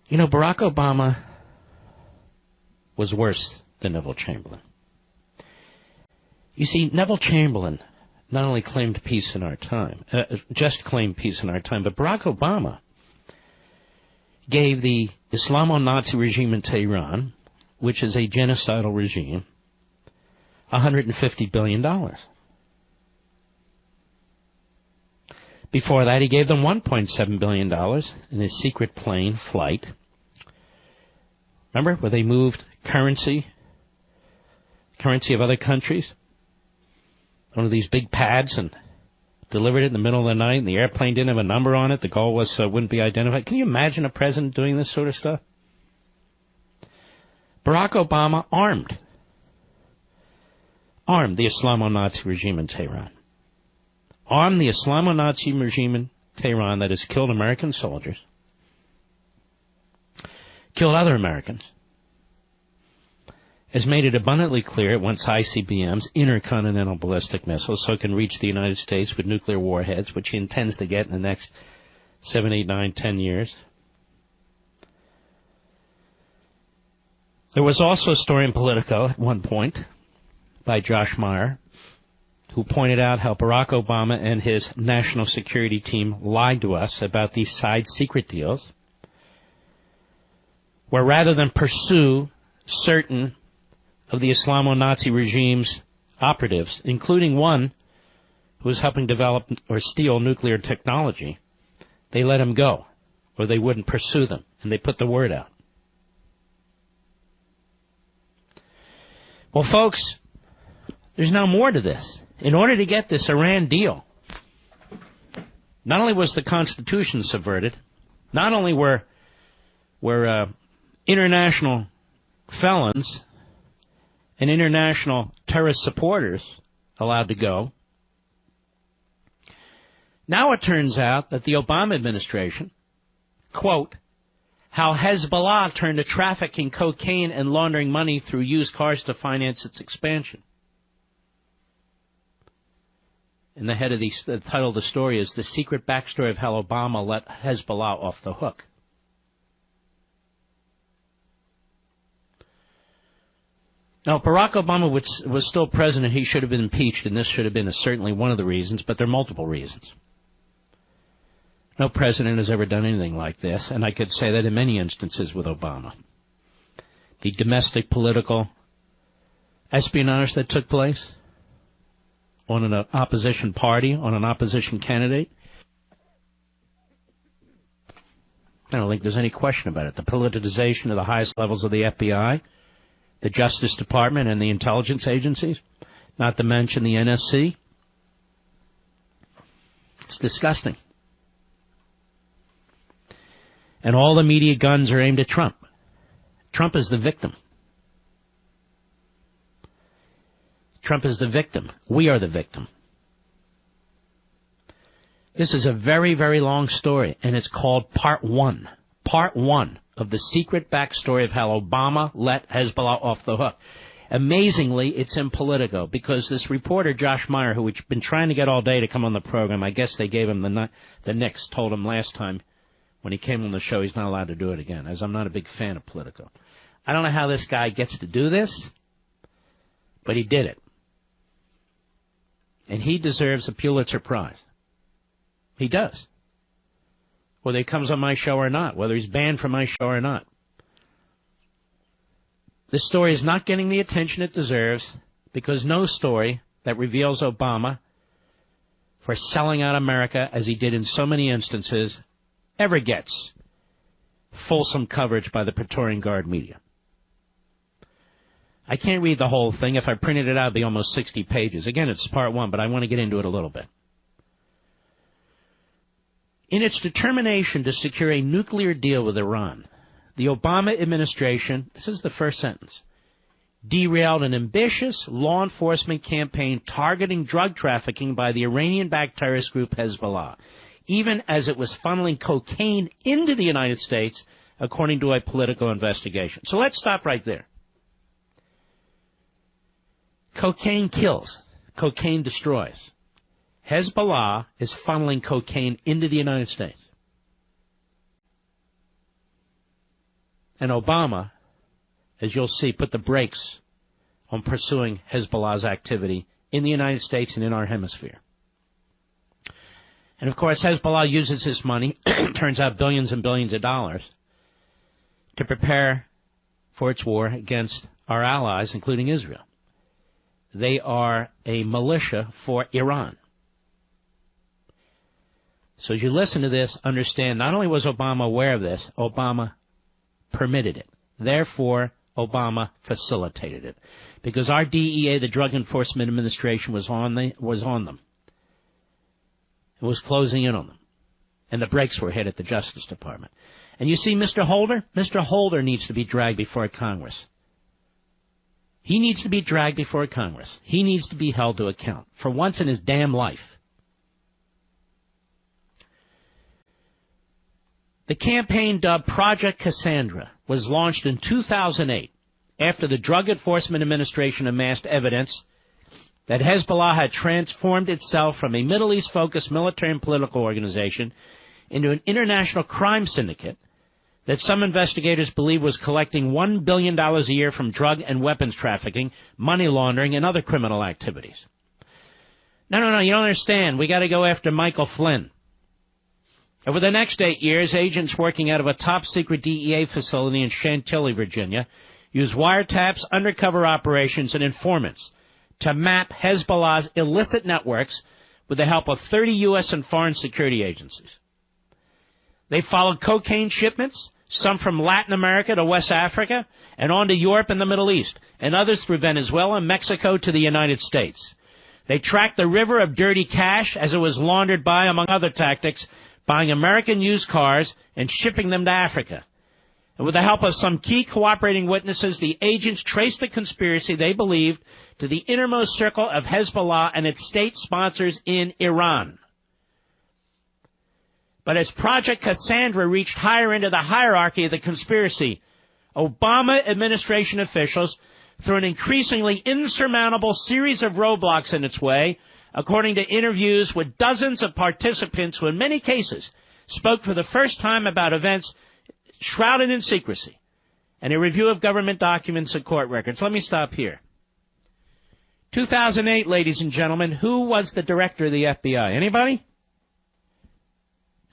You know, Barack Obama was worse than Neville Chamberlain. You see, Neville Chamberlain not only claimed peace in our time, just claimed peace in our time, but Barack Obama gave the Islamo-Nazi regime in Tehran, which is a genocidal regime, $150 billion. Before that, he gave them $1.7 billion in his secret plane flight. Remember, where they moved currency of other countries, one of these big pads, and delivered it in the middle of the night, and the airplane didn't have a number on it. The goal was wouldn't be identified. Can you imagine a president doing this sort of stuff? Barack Obama armed the Islamo-Nazi regime in Tehran. Armed the Islamo-Nazi regime in Tehran that has killed American soldiers, killed other Americans, has made it abundantly clear it wants ICBMs, intercontinental ballistic missiles, so it can reach the United States with nuclear warheads, which he intends to get in the next 7, 8, 9, 10 years. There was also a story in Politico at one point by Josh Meyer, who pointed out how Barack Obama and his national security team lied to us about these side secret deals, where rather than pursue certain of the Islamo-Nazi regime's operatives, including one who was helping develop or steal nuclear technology, they let him go, or they wouldn't pursue them, and they put the word out. Well, folks, there's now more to this. In order to get this Iran deal, not only was the Constitution subverted, not only were where international felons and international terrorist supporters allowed to go. Now it turns out that the Obama administration, quote, how Hezbollah turned to trafficking cocaine and laundering money through used cars to finance its expansion. And the title of the story is The Secret Backstory of How Obama Let Hezbollah Off the Hook. Now, if Barack Obama was still president, he should have been impeached, and this should have been certainly one of the reasons, but there are multiple reasons. No president has ever done anything like this, and I could say that in many instances with Obama. The domestic political espionage that took place on an opposition party, on an opposition candidate, I don't think there's any question about it. The politicization of the highest levels of the FBI, the Justice Department, and the intelligence agencies, not to mention the NSC. It's disgusting. And all the media guns are aimed at Trump. Trump is the victim. Trump is the victim. We are the victim. This is a very, very long story, and it's called Part 1. Part 1 of the secret backstory of how Obama let Hezbollah off the hook. Amazingly, it's in Politico, because this reporter, Josh Meyer, who we've been trying to get all day to come on the program, I guess they gave him the nix, told him last time when he came on the show he's not allowed to do it again, as I'm not a big fan of Politico. I don't know how this guy gets to do this, but he did it. And he deserves a Pulitzer Prize. He does. Whether he comes on my show or not, whether he's banned from my show or not. This story is not getting the attention it deserves, because no story that reveals Obama for selling out America, as he did in so many instances, ever gets fulsome coverage by the Praetorian Guard media. I can't read the whole thing. If I printed it out, it'd be almost 60 pages. Again, it's part 1, but I want to get into it a little bit. In its determination to secure a nuclear deal with Iran, the Obama administration, this is the first sentence, derailed an ambitious law enforcement campaign targeting drug trafficking by the Iranian-backed terrorist group Hezbollah, even as it was funneling cocaine into the United States, according to a Politico investigation. So let's stop right there. Cocaine kills. Cocaine destroys. Hezbollah is funneling cocaine into the United States. And Obama, as you'll see, put the brakes on pursuing Hezbollah's activity in the United States and in our hemisphere. And, of course, Hezbollah uses this money, turns out billions and billions of dollars, to prepare for its war against our allies, including Israel. They are a militia for Iran. So as you listen to this, understand not only was Obama aware of this, Obama permitted it. Therefore, Obama facilitated it. Because our DEA, the Drug Enforcement Administration, was on them. It was closing in on them. And the brakes were hit at the Justice Department. And you see Mr. Holder? Mr. Holder needs to be dragged before Congress. He needs to be dragged before Congress. He needs to be held to account for once in his damn life. The campaign dubbed Project Cassandra was launched in 2008 after the Drug Enforcement Administration amassed evidence that Hezbollah had transformed itself from a Middle East-focused military and political organization into an international crime syndicate that some investigators believe was collecting $1 billion a year from drug and weapons trafficking, money laundering, and other criminal activities. No, you don't understand. We got to go after Michael Flynn. Over the next 8 years, agents working out of a top-secret DEA facility in Chantilly, Virginia, used wiretaps, undercover operations, and informants to map Hezbollah's illicit networks with the help of 30 U.S. and foreign security agencies. They followed cocaine shipments, some from Latin America to West Africa, and on to Europe and the Middle East, and others through Venezuela and Mexico to the United States. They tracked the river of dirty cash as it was laundered by, among other tactics, buying American used cars and shipping them to Africa. And with the help of some key cooperating witnesses, the agents traced the conspiracy they believed to the innermost circle of Hezbollah and its state sponsors in Iran. But as Project Cassandra reached higher into the hierarchy of the conspiracy, Obama administration officials threw an increasingly insurmountable series of roadblocks in its way, according to interviews with dozens of participants who in many cases spoke for the first time about events shrouded in secrecy, and a review of government documents and court records. Let me stop here. 2008, ladies and gentlemen, who was the director of the FBI? Anybody?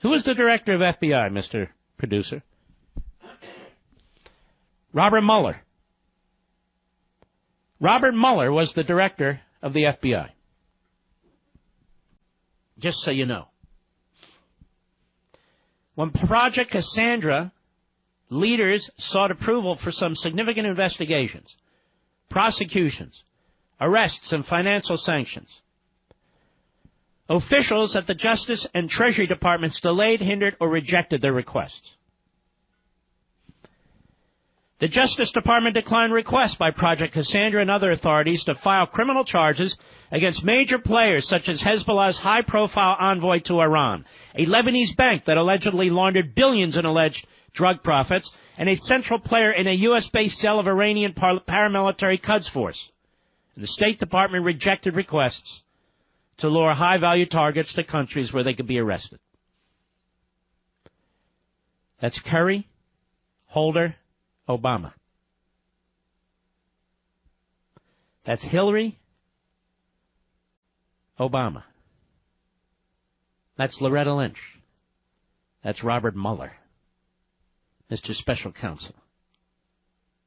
Who was the director of FBI, Mr. Producer? Robert Mueller. Robert Mueller was the director of the FBI. Just so you know. When Project Cassandra, leaders sought approval for some significant investigations, prosecutions, arrests, and financial sanctions, officials at the Justice and Treasury Departments delayed, hindered, or rejected their requests. The Justice Department declined requests by Project Cassandra and other authorities to file criminal charges against major players such as Hezbollah's high-profile envoy to Iran, a Lebanese bank that allegedly laundered billions in alleged drug profits, and a central player in a U.S.-based cell of Iranian paramilitary Quds force. And the State Department rejected requests to lure high-value targets to countries where they could be arrested. That's Kerry, Holder, Obama. That's Hillary, Obama. That's Loretta Lynch. That's Robert Mueller, Mr. Special Counsel.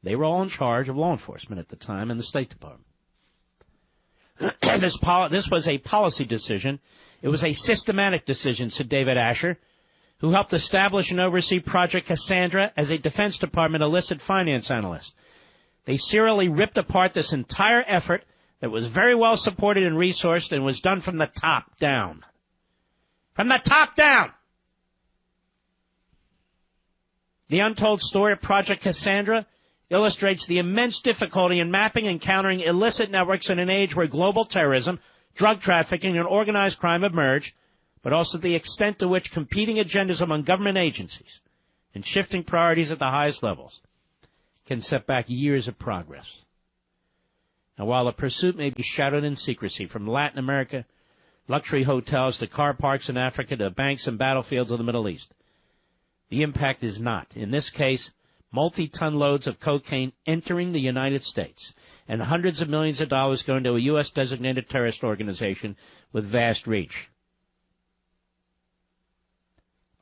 They were all in charge of law enforcement at the time in the State Department. This was a policy decision. It was a systematic decision, said David Asher, who helped establish and oversee Project Cassandra as a Defense Department illicit finance analyst. They serially ripped apart this entire effort that was very well supported and resourced and was done from the top down. From the top down! The untold story of Project Cassandra illustrates the immense difficulty in mapping and countering illicit networks in an age where global terrorism, drug trafficking, and organized crime have merged, but also the extent to which competing agendas among government agencies and shifting priorities at the highest levels can set back years of progress. Now, while the pursuit may be shrouded in secrecy, from Latin America, luxury hotels to car parks in Africa to banks and battlefields of the Middle East, the impact is not, in this case, multi-ton loads of cocaine entering the United States and hundreds of millions of dollars going to a U.S.-designated terrorist organization with vast reach.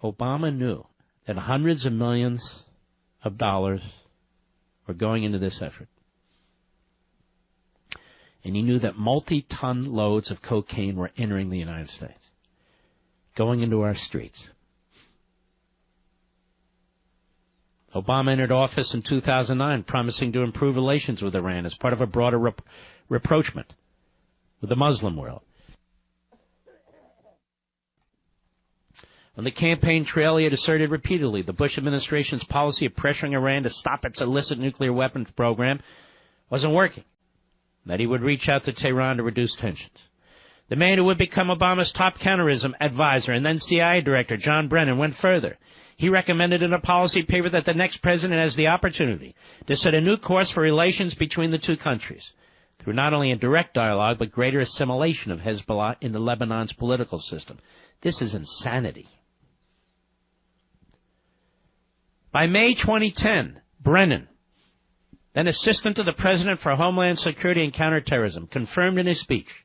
Obama knew that hundreds of millions of dollars were going into this effort. And he knew that multi-ton loads of cocaine were entering the United States, going into our streets. Obama entered office in 2009 promising to improve relations with Iran as part of a broader rapprochement with the Muslim world. On the campaign trail, he had asserted repeatedly the Bush administration's policy of pressuring Iran to stop its illicit nuclear weapons program wasn't working, that he would reach out to Tehran to reduce tensions. The man who would become Obama's top counterterrorism advisor and then CIA director, John Brennan, went further. He recommended in a policy paper that the next president has the opportunity to set a new course for relations between the two countries through not only a direct dialogue but greater assimilation of Hezbollah into Lebanon's political system. This is insanity. By May 2010, Brennan, then Assistant to the President for Homeland Security and Counterterrorism, confirmed in his speech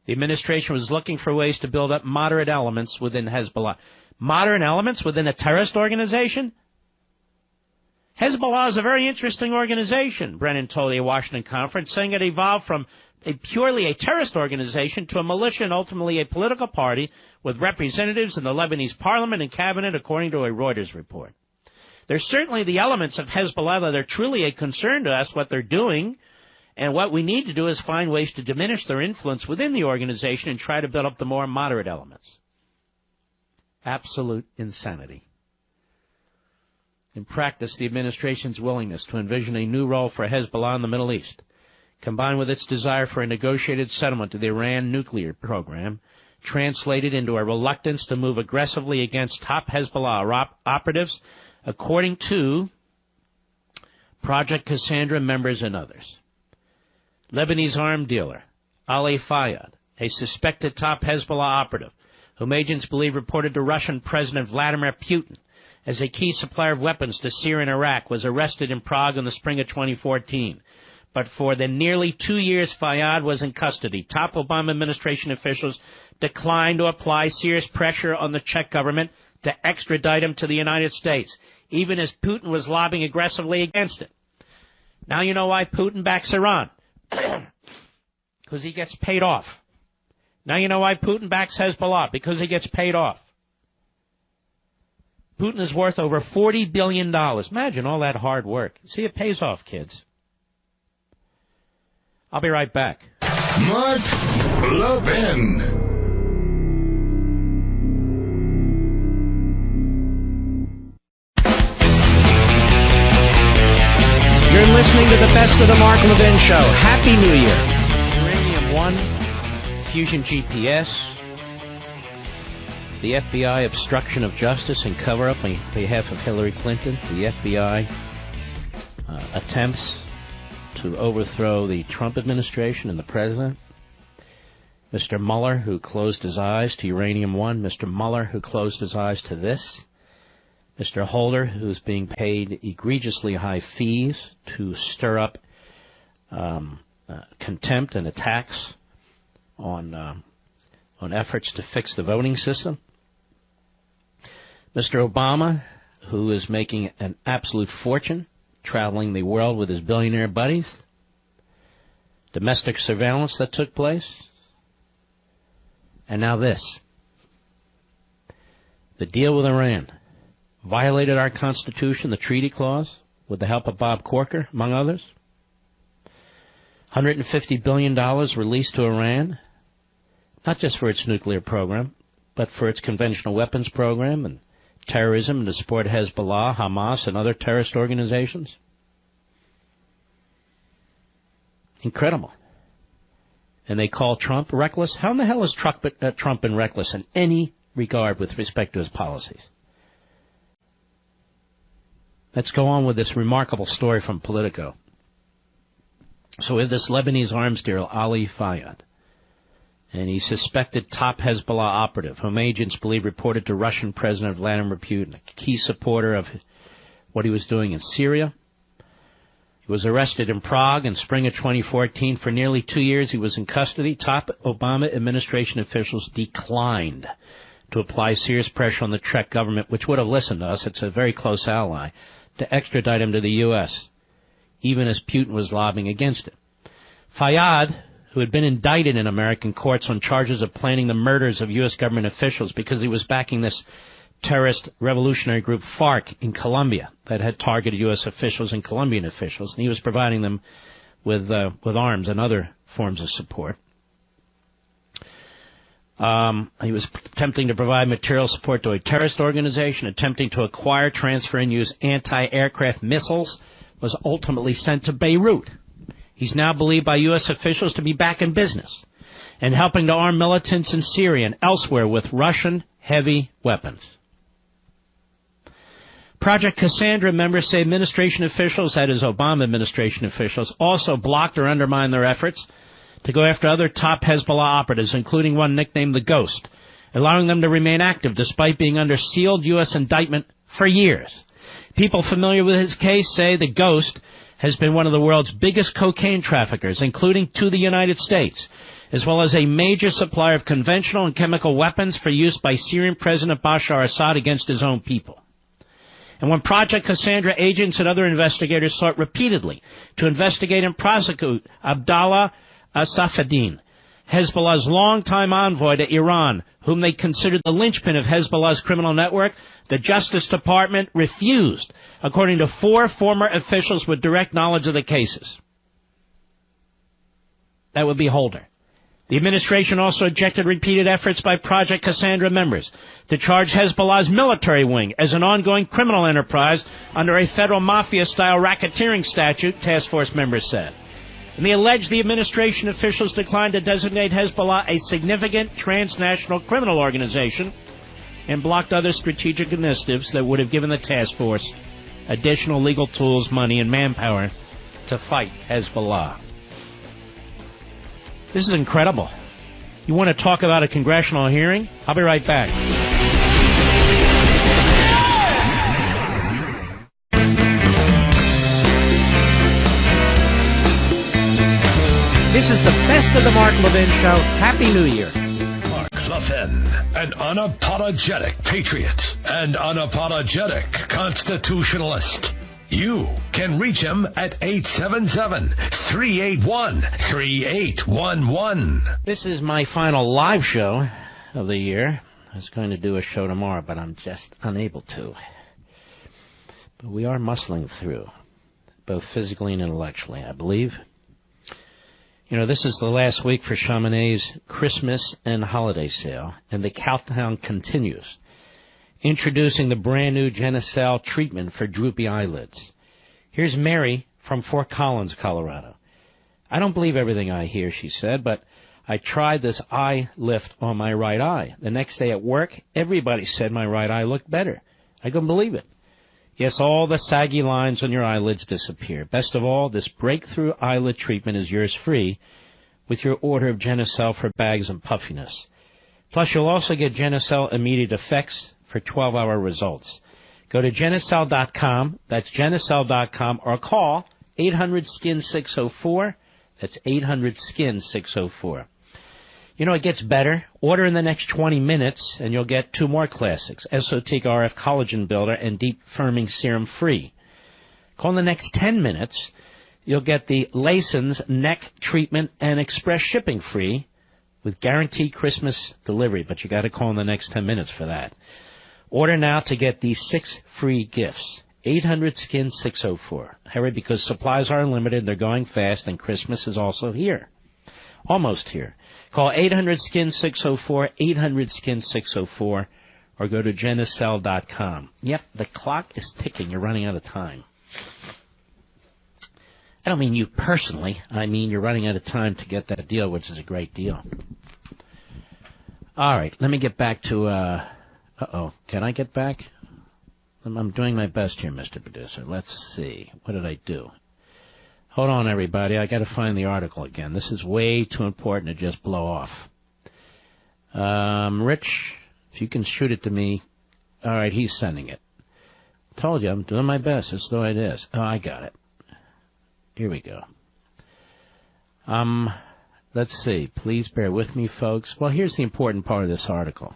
the administration was looking for ways to build up moderate elements within Hezbollah. Moderate elements within a terrorist organization? Hezbollah is a very interesting organization, Brennan told a Washington conference, saying it evolved from purely a terrorist organization to a militia and ultimately a political party with representatives in the Lebanese parliament and cabinet, according to a Reuters report. There's certainly the elements of Hezbollah that are truly a concern to us, what they're doing, and what we need to do is find ways to diminish their influence within the organization and try to build up the more moderate elements. Absolute insanity. In practice, the administration's willingness to envision a new role for Hezbollah in the Middle East, combined with its desire for a negotiated settlement of the Iran nuclear program, translated into a reluctance to move aggressively against top Hezbollah operatives, according to Project Cassandra members and others. Lebanese arm dealer Ali Fayyad, a suspected top Hezbollah operative, whom agents believe reported to Russian President Vladimir Putin as a key supplier of weapons to Syria and Iraq, was arrested in Prague in the spring of 2014. But for the nearly 2 years Fayyad was in custody, top Obama administration officials declined to apply serious pressure on the Czech government to extradite him to the United States, even as Putin was lobbying aggressively against it. Now you know why Putin backs Iran. Because he gets paid off. Now you know why Putin backs Hezbollah. Because he gets paid off. Putin is worth over $40 billion. Imagine all that hard work. See, it pays off, kids. I'll be right back.
Mark Levin.
You're listening to the best of the Mark Levin Show. Happy New Year. Uranium One, Fusion GPS, the FBI obstruction of justice and cover-up on behalf of Hillary Clinton, the FBI attempts to overthrow the Trump administration and the president. Mr. Mueller, who closed his eyes to Uranium One. Mr. Mueller, who closed his eyes to this. Mr. Holder, who's being paid egregiously high fees to stir up contempt and attacks on efforts to fix the voting system. Mr. Obama, who is making an absolute fortune traveling the world with his billionaire buddies. Domestic surveillance that took place. And now this. The deal with Iran violated our Constitution, the treaty clause, with the help of Bob Corker, among others. $150 billion released to Iran, not just for its nuclear program, but for its conventional weapons program and terrorism and to support Hezbollah, Hamas, and other terrorist organizations. Incredible. And they call Trump reckless? How in the hell has Trump been reckless in any regard with respect to his policies? Let's go on with this remarkable story from Politico. So we have this Lebanese arms dealer, Ali Fayyad, and he's suspected top Hezbollah operative, whom agents believe reported to Russian President Vladimir Putin, a key supporter of what he was doing in Syria. He was arrested in Prague in spring of 2014. For nearly 2 years he was in custody. Top Obama administration officials declined to apply serious pressure on the Czech government, which would have listened to us, it's a very close ally, to extradite him to the U.S., even as Putin was lobbying against it. Fayyad, who had been indicted in American courts on charges of planning the murders of U.S. government officials because he was backing this terrorist revolutionary group FARC in Colombia that had targeted U.S. officials and Colombian officials, and he was providing them with arms and other forms of support. He was attempting to provide material support to a terrorist organization, attempting to acquire, transfer, and use anti-aircraft missiles, was ultimately sent to Beirut. He's now believed by U.S. officials to be back in business and helping to arm militants in Syria and elsewhere with Russian heavy weapons. Project Cassandra members say administration officials, that is Obama administration officials, also blocked or undermined their efforts to go after other top Hezbollah operatives, including one nicknamed the Ghost, allowing them to remain active despite being under sealed U.S. indictment for years. People familiar with his case say the Ghost has been one of the world's biggest cocaine traffickers, including to the United States, as well as a major supplier of conventional and chemical weapons for use by Syrian President Bashar Assad against his own people. And when Project Cassandra agents and other investigators sought repeatedly to investigate and prosecute Abdallah Safadine, Hezbollah's longtime envoy to Iran, whom they considered the linchpin of Hezbollah's criminal network, the Justice Department refused, according to 4 former officials with direct knowledge of the cases. That would be Holder, The administration also rejected repeated efforts by Project Cassandra members to charge Hezbollah's military wing as an ongoing criminal enterprise under a federal mafia-style racketeering statute, task force members said. And they alleged the administration officials declined to designate Hezbollah a significant transnational criminal organization and blocked other strategic initiatives that would have given the task force additional legal tools, money, and manpower to fight Hezbollah. This is incredible. You want to talk about a congressional hearing? I'll be right back. This is the best of the Mark Levin Show. Happy New Year.
Mark Levin, an unapologetic patriot and unapologetic constitutionalist. You can reach him at 877-381-3811.
This is my final live show of the year. I was going to do a show tomorrow, but I'm just unable to. But we are muscling through, both physically and intellectually, I believe. You know, this is the last week for Chamonix's Christmas and holiday sale, and the countdown continues. Introducing the brand new Genucel treatment for droopy eyelids. Here's Mary from Fort Collins, Colorado. I don't believe everything I hear, she said, but I tried this eye lift on my right eye. The next day at work, everybody said my right eye looked better. I couldn't believe it. Yes, all the saggy lines on your eyelids disappear. Best of all, this breakthrough eyelid treatment is yours free with your order of Genucel for bags and puffiness. Plus, you'll also get Genucel immediate effects for 12-hour results. Go to Genucel.com, that's Genucel.com, or call 800-SKIN-604, that's 800-SKIN-604. You know, it gets better. Order in the next 20 minutes, and you'll get 2 more classics, Esotique RF Collagen Builder and Deep Firming Serum free. Call in the next 10 minutes, you'll get the Lason's Neck Treatment and Express Shipping free with guaranteed Christmas delivery, but you got to call in the next 10 minutes for that. Order now to get these 6 free gifts. 800-SKIN-604. Hurry, because supplies are unlimited, they're going fast, and Christmas is also here. Almost here. Call 800-SKIN-604, 800-SKIN-604, or go to Genucel.com. Yep, the clock is ticking. You're running out of time. I don't mean you personally. I mean you're running out of time to get that deal, which is a great deal. All right, let me get back to... Can I get back? I'm doing my best here, Mr. Producer. Let's see. What did I do? Hold on, everybody. I got to find the article again. This is way too important to just blow off. Rich, if you can shoot it to me. All right, he's sending it. Told you, I'm doing my best. That's the way it is. Oh, I got it. Here we go. Let's see. Please bear with me, folks. Well, here's the important part of this article.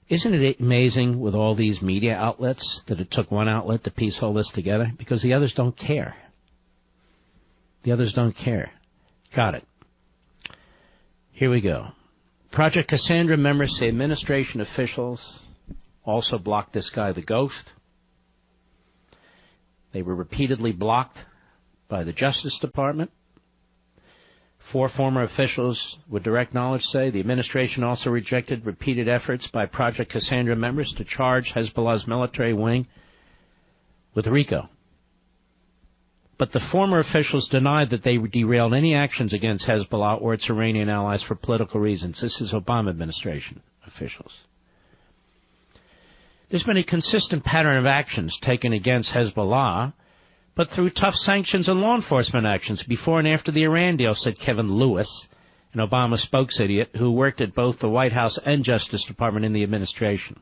Isn't it amazing with all these media outlets that it took one outlet to piece all this together? Because the others don't care. The others don't care. Got it. Here we go. Project Cassandra members say administration officials also blocked this guy, the Ghost. They were repeatedly blocked by the Justice Department. 4 former officials with direct knowledge say the administration also rejected repeated efforts by Project Cassandra members to charge Hezbollah's military wing with RICO. But the former officials denied that they derailed any actions against Hezbollah or its Iranian allies for political reasons. This is Obama administration officials. There's been a consistent pattern of actions taken against Hezbollah, but through tough sanctions and law enforcement actions before and after the Iran deal, said Kevin Lewis, an Obama spokesidiot who worked at both the White House and Justice Department in the administration.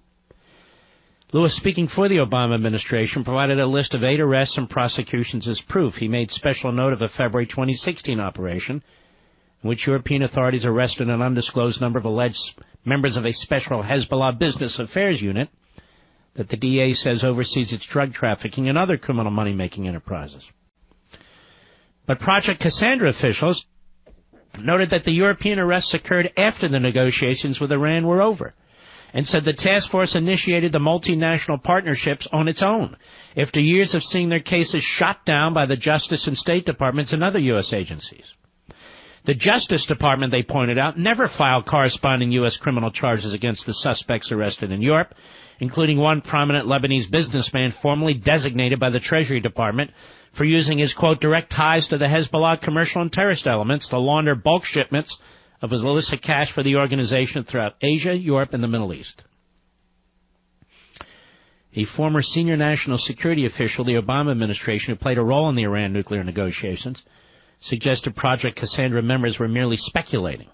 Lewis, speaking for the Obama administration, provided a list of 8 arrests and prosecutions as proof. He made special note of a February 2016 operation in which European authorities arrested an undisclosed number of alleged members of a special Hezbollah business affairs unit that the DA says oversees its drug trafficking and other criminal money-making enterprises. But Project Cassandra officials noted that the European arrests occurred after the negotiations with Iran were over, and said the task force initiated the multinational partnerships on its own, after years of seeing their cases shot down by the Justice and State Departments and other U.S. agencies. The Justice Department, they pointed out, never filed corresponding U.S. criminal charges against the suspects arrested in Europe, including one prominent Lebanese businessman formally designated by the Treasury Department for using his, quote, direct ties to the Hezbollah commercial and terrorist elements to launder bulk shipments of his illicit cash for the organization throughout Asia, Europe, and the Middle East. A former senior national security official of the Obama administration who played a role in the Iran nuclear negotiations suggested Project Cassandra members were merely speculating.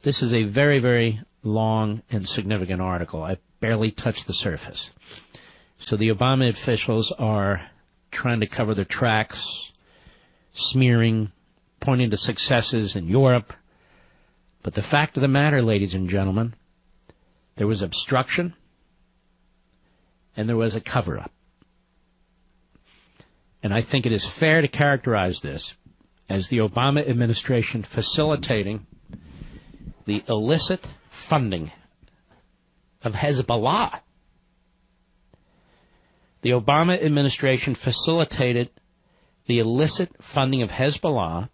This is a very, very long and significant article. I barely touched the surface. So the Obama officials are trying to cover their tracks, smearing, pointing to successes in Europe. But the fact of the matter, ladies and gentlemen, there was obstruction and there was a cover-up. And I think it is fair to characterize this as the Obama administration facilitating the illicit funding of Hezbollah. The Obama administration facilitated the illicit funding of Hezbollah.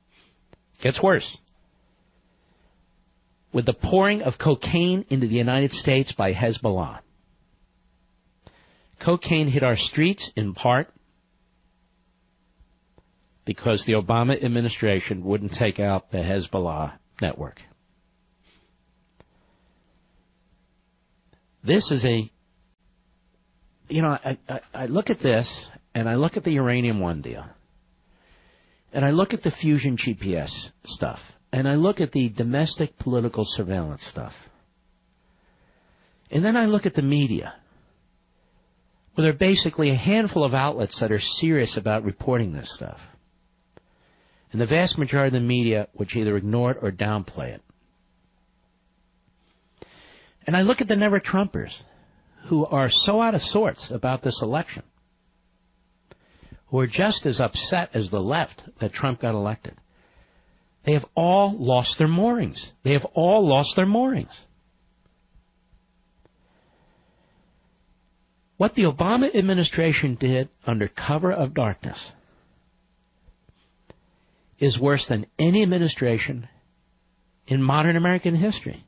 Gets worse. With the pouring of cocaine into the United States by Hezbollah. Cocaine hit our streets in part because the Obama administration wouldn't take out the Hezbollah network. This is I look at this, and I look at the Uranium One deal, and I look at the fusion GPS stuff, and I look at the domestic political surveillance stuff. And then I look at the media, where there are basically a handful of outlets that are serious about reporting this stuff. And the vast majority of the media which either ignore it or downplay it. And I look at the never-Trumpers, who are so out of sorts about this election, who are just as upset as the left that Trump got elected. They have all lost their moorings. They have all lost their moorings. What the Obama administration did under cover of darkness is worse than any administration in modern American history.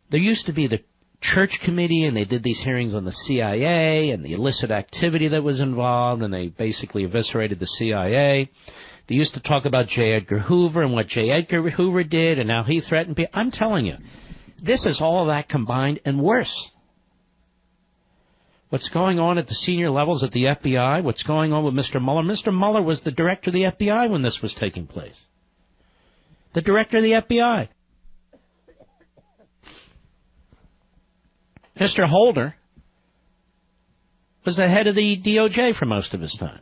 There used to be the Church Committee, and they did these hearings on the CIA and the illicit activity that was involved, and they basically eviscerated the CIA. They used to talk about J. Edgar Hoover and what J. Edgar Hoover did and how he threatened people. I'm telling you, this is all of that combined and worse. What's going on at the senior levels at the FBI, what's going on with Mr. Mueller. Mr. Mueller was the director of the FBI when this was taking place. The director of the FBI. Mr. Holder was the head of the DOJ for most of his time.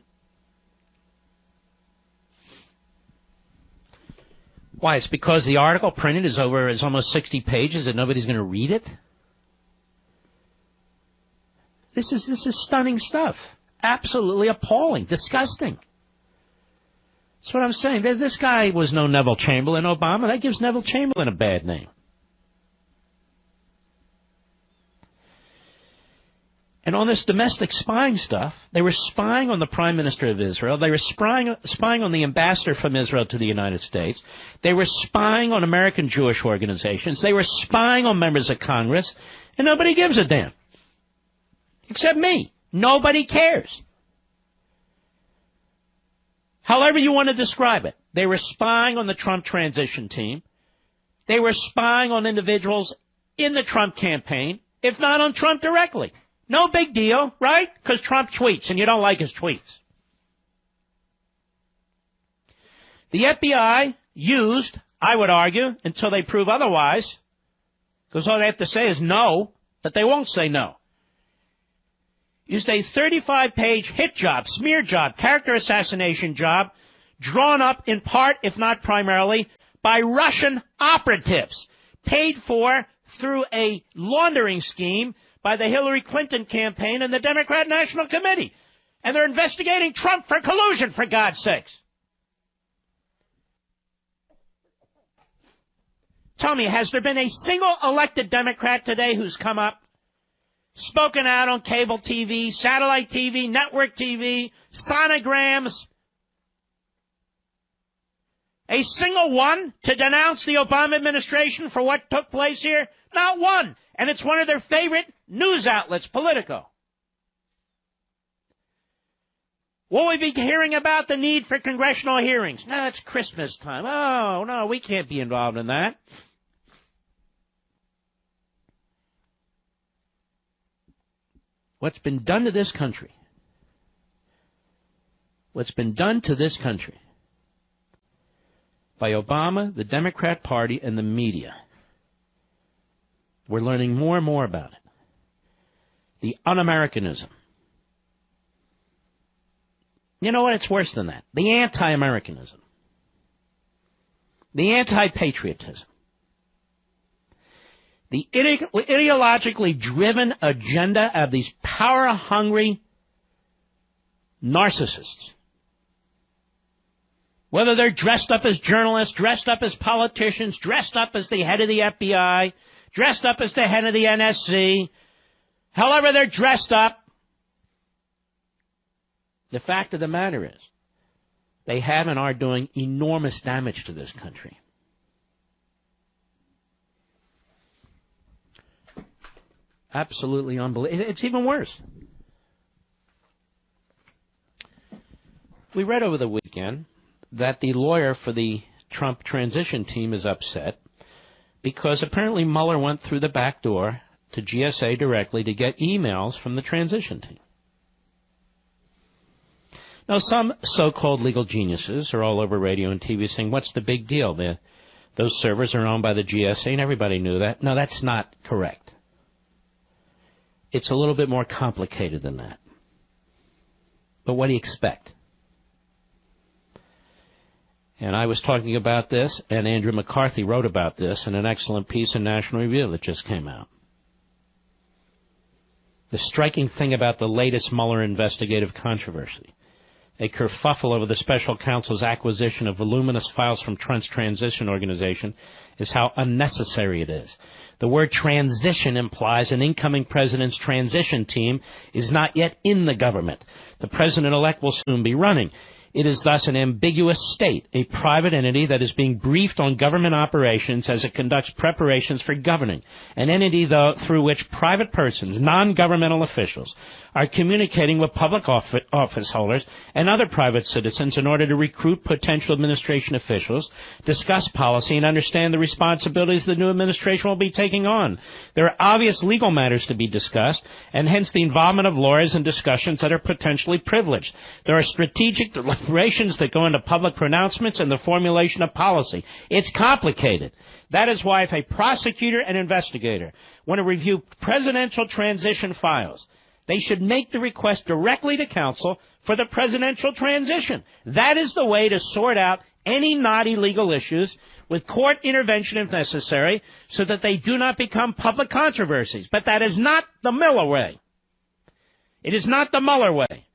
Why? It's because the article printed is almost 60 pages and nobody's going to read it? This is stunning stuff. Absolutely appalling. Disgusting. That's what I'm saying. This guy was no Neville Chamberlain, Obama. That gives Neville Chamberlain a bad name. And on this domestic spying stuff, they were spying on the Prime Minister of Israel. They were spying on the ambassador from Israel to the United States. They were spying on American Jewish organizations. They were spying on members of Congress. And nobody gives a damn. Except me. Nobody cares. However you want to describe it. They were spying on the Trump transition team. They were spying on individuals in the Trump campaign, if not on Trump directly. No big deal, right? Because Trump tweets and you don't like his tweets. The FBI used, I would argue, until they prove otherwise, because all they have to say is no, but they won't say no. Used a 35-page hit job, smear job, character assassination job, drawn up in part, if not primarily, by Russian operatives, paid for through a laundering scheme by the Hillary Clinton campaign and the Democrat National Committee. And they're investigating Trump for collusion, for God's sakes. Tell me, has there been a single elected Democrat today who's come up spoken out on cable TV, satellite TV, network TV, sonograms. A single one to denounce the Obama administration for what took place here? Not one. And it's one of their favorite news outlets, Politico. Will we be hearing about the need for congressional hearings? No, it's Christmas time. Oh, no, we can't be involved in that. What's been done to this country? What's been done to this country by Obama, the Democrat Party, and the media? We're learning more and more about it. The un-Americanism. You know what? It's worse than that. The anti-Americanism. The anti-patriotism. The ideologically driven agenda of these power-hungry narcissists. Whether they're dressed up as journalists, dressed up as politicians, dressed up as the head of the FBI, dressed up as the head of the NSC, however they're dressed up, the fact of the matter is, they have and are doing enormous damage to this country. Absolutely unbelievable. It's even worse. We read over the weekend that the lawyer for the Trump transition team is upset because apparently Mueller went through the back door to GSA directly to get emails from the transition team. Now, some so-called legal geniuses are all over radio and TV saying, what's the big deal? Those servers are owned by the GSA, and everybody knew that. No, that's not correct. It's a little bit more complicated than that. But what do you expect? And I was talking about this, and Andrew McCarthy wrote about this in an excellent piece in National Review that just came out. The striking thing about the latest Mueller investigative controversy, a kerfuffle over the special counsel's acquisition of voluminous files from Trump's transition organization, is how unnecessary it is. The word transition implies an incoming president's transition team is not yet in the government. The president-elect will soon be running. It is thus an ambiguous state, a private entity that is being briefed on government operations as it conducts preparations for governing, an entity, though, through which private persons, non-governmental officials, are communicating with public office holders and other private citizens in order to recruit potential administration officials, discuss policy, and understand the responsibilities the new administration will be taking on. There are obvious legal matters to be discussed, and hence the involvement of lawyers in discussions that are potentially privileged. There are strategic deliberations that go into public pronouncements and the formulation of policy. It's complicated. That is why if a prosecutor and investigator want to review presidential transition files, they should make the request directly to counsel for the presidential transition. That is the way to sort out any knotty legal issues with court intervention if necessary so that they do not become public controversies. But that is not the Mueller way. It is not the Mueller way,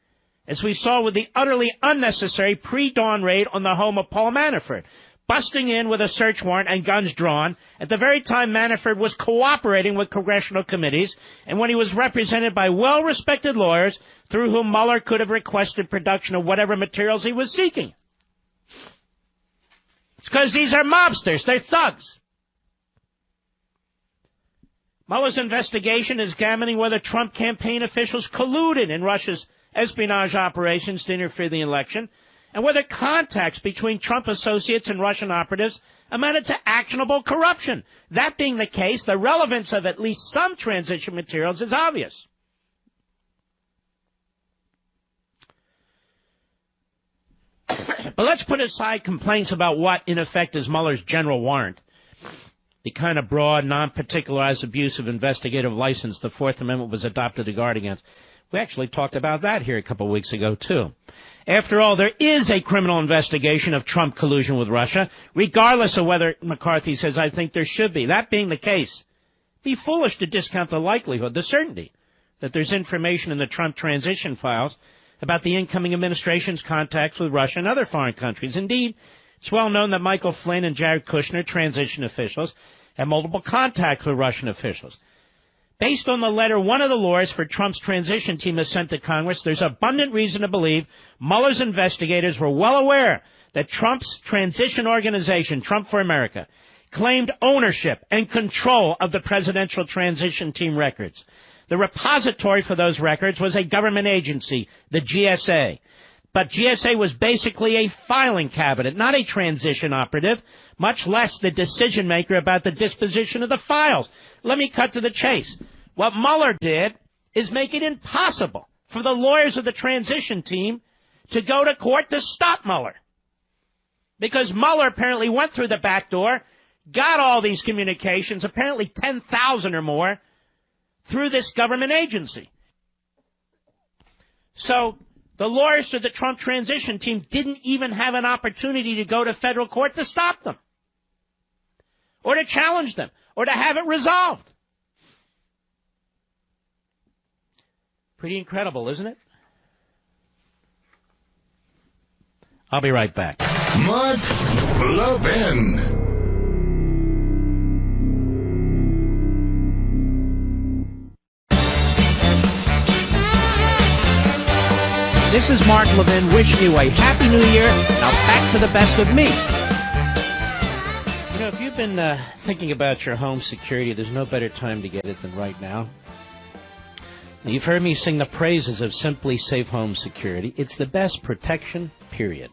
as we saw with the utterly unnecessary pre-dawn raid on the home of Paul Manafort, busting in with a search warrant and guns drawn at the very time Manafort was cooperating with congressional committees and when he was represented by well-respected lawyers through whom Mueller could have requested production of whatever materials he was seeking. It's because these are mobsters. They're thugs. Mueller's investigation is examining whether Trump campaign officials colluded in Russia's espionage operations to interfere in the election, and whether contacts between Trump associates and Russian operatives amounted to actionable corruption. That being the case, the relevance of at least some transition materials is obvious. But let's put aside complaints about what, in effect, is Mueller's general warrant, the kind of broad, non-particularized abuse of investigative license the Fourth Amendment was adopted to guard against. We actually talked about that here a couple of weeks ago, too. After all, there is a criminal investigation of Trump collusion with Russia, regardless of whether McCarthy says, I think there should be. That being the case, be foolish to discount the likelihood, the certainty, that there's information in the Trump transition files about the incoming administration's contacts with Russia and other foreign countries. Indeed, it's well known that Michael Flynn and Jared Kushner, transition officials, have multiple contacts with Russian officials. Based on the letter one of the lawyers for Trump's transition team has sent to Congress, there's abundant reason to believe Mueller's investigators were well aware that Trump's transition organization, Trump for America, claimed ownership and control of the presidential transition team records. The repository for those records was a government agency, the GSA. But GSA was basically a filing cabinet, not a transition operative, much less the decision maker about the disposition of the files. Let me cut to the chase. What Mueller did is make it impossible for the lawyers of the transition team to go to court to stop Mueller. Because Mueller apparently went through the back door, got all these communications, apparently 10,000 or more, through this government agency. So the lawyers to the Trump transition team didn't even have an opportunity to go to federal court to stop them, or to challenge them, or to have it resolved. Pretty incredible, isn't it? I'll be right back.
Mark Levin.
This is Mark Levin wishing you a Happy New Year. Now back to the best of me. You know, if you've been thinking about your home security, there's no better time to get it than right now. You've heard me sing the praises of Simply Safe Home Security. It's the best protection, period.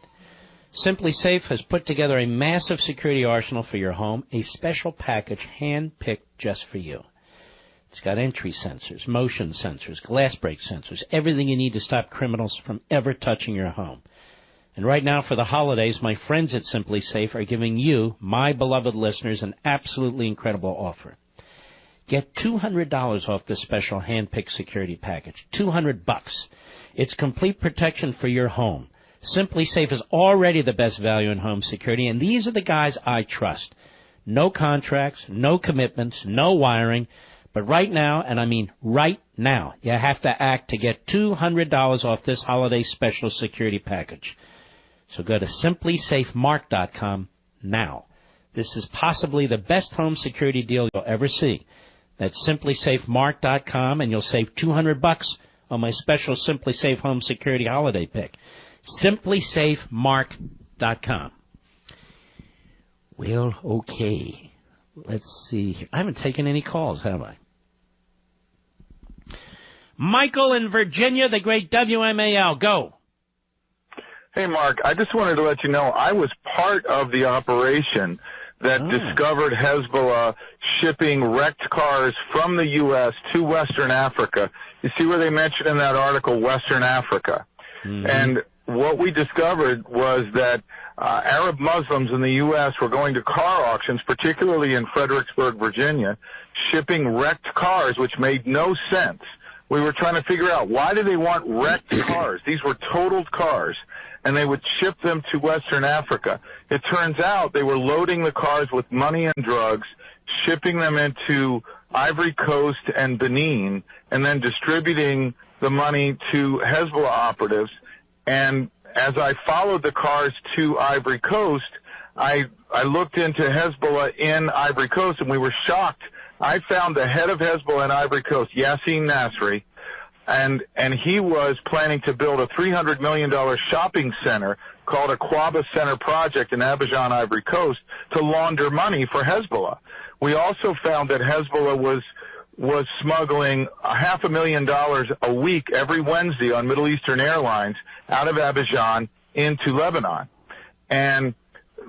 Simply Safe has put together a massive security arsenal for your home, a special package hand-picked just for you. It's got entry sensors, motion sensors, glass break sensors, everything you need to stop criminals from ever touching your home. And right now for the holidays, my friends at Simply Safe are giving you, my beloved listeners, an absolutely incredible offer. Get $200 off this special hand-picked security package. $200. It's complete protection for your home. Simply Safe is already the best value in home security, and these are the guys I trust. No contracts, no commitments, no wiring. But right now, and I mean right now, you have to act to get $200 off this holiday special security package. So go to simplysafemark.com now. This is possibly the best home security deal you'll ever see. That's simplysafemark.com, and you'll save $200 on my special Simply Safe Home Security holiday pick. simplysafemark.com. Well, okay. Let's see here. I haven't taken any calls, have I? Michael in Virginia, the great WMAL. Go.
Hey, Mark, I just wanted to let you know I was part of the operation that discovered Hezbollah shipping wrecked cars from the U.S. to Western Africa. You see where they mentioned in that article Western Africa. Mm-hmm. And what we discovered was that Arab Muslims in the U.S. were going to car auctions, particularly in Fredericksburg, Virginia, shipping wrecked cars, which made no sense. We were trying to figure out, why do they want wrecked cars? These were totaled cars, and they would ship them to Western Africa. It turns out they were loading the cars with money and drugs, shipping them into Ivory Coast and Benin, and then distributing the money to Hezbollah operatives. And as I followed the cars to Ivory Coast, I looked into Hezbollah in Ivory Coast, and we were shocked. I found the head of Hezbollah in Ivory Coast, Yassin Nasri, and he was planning to build a $300 million shopping center called Aquaba Center Project in Abidjan, Ivory Coast, to launder money for Hezbollah. We also found that Hezbollah was smuggling $500,000 a week every Wednesday on Middle Eastern Airlines out of Abidjan into Lebanon. And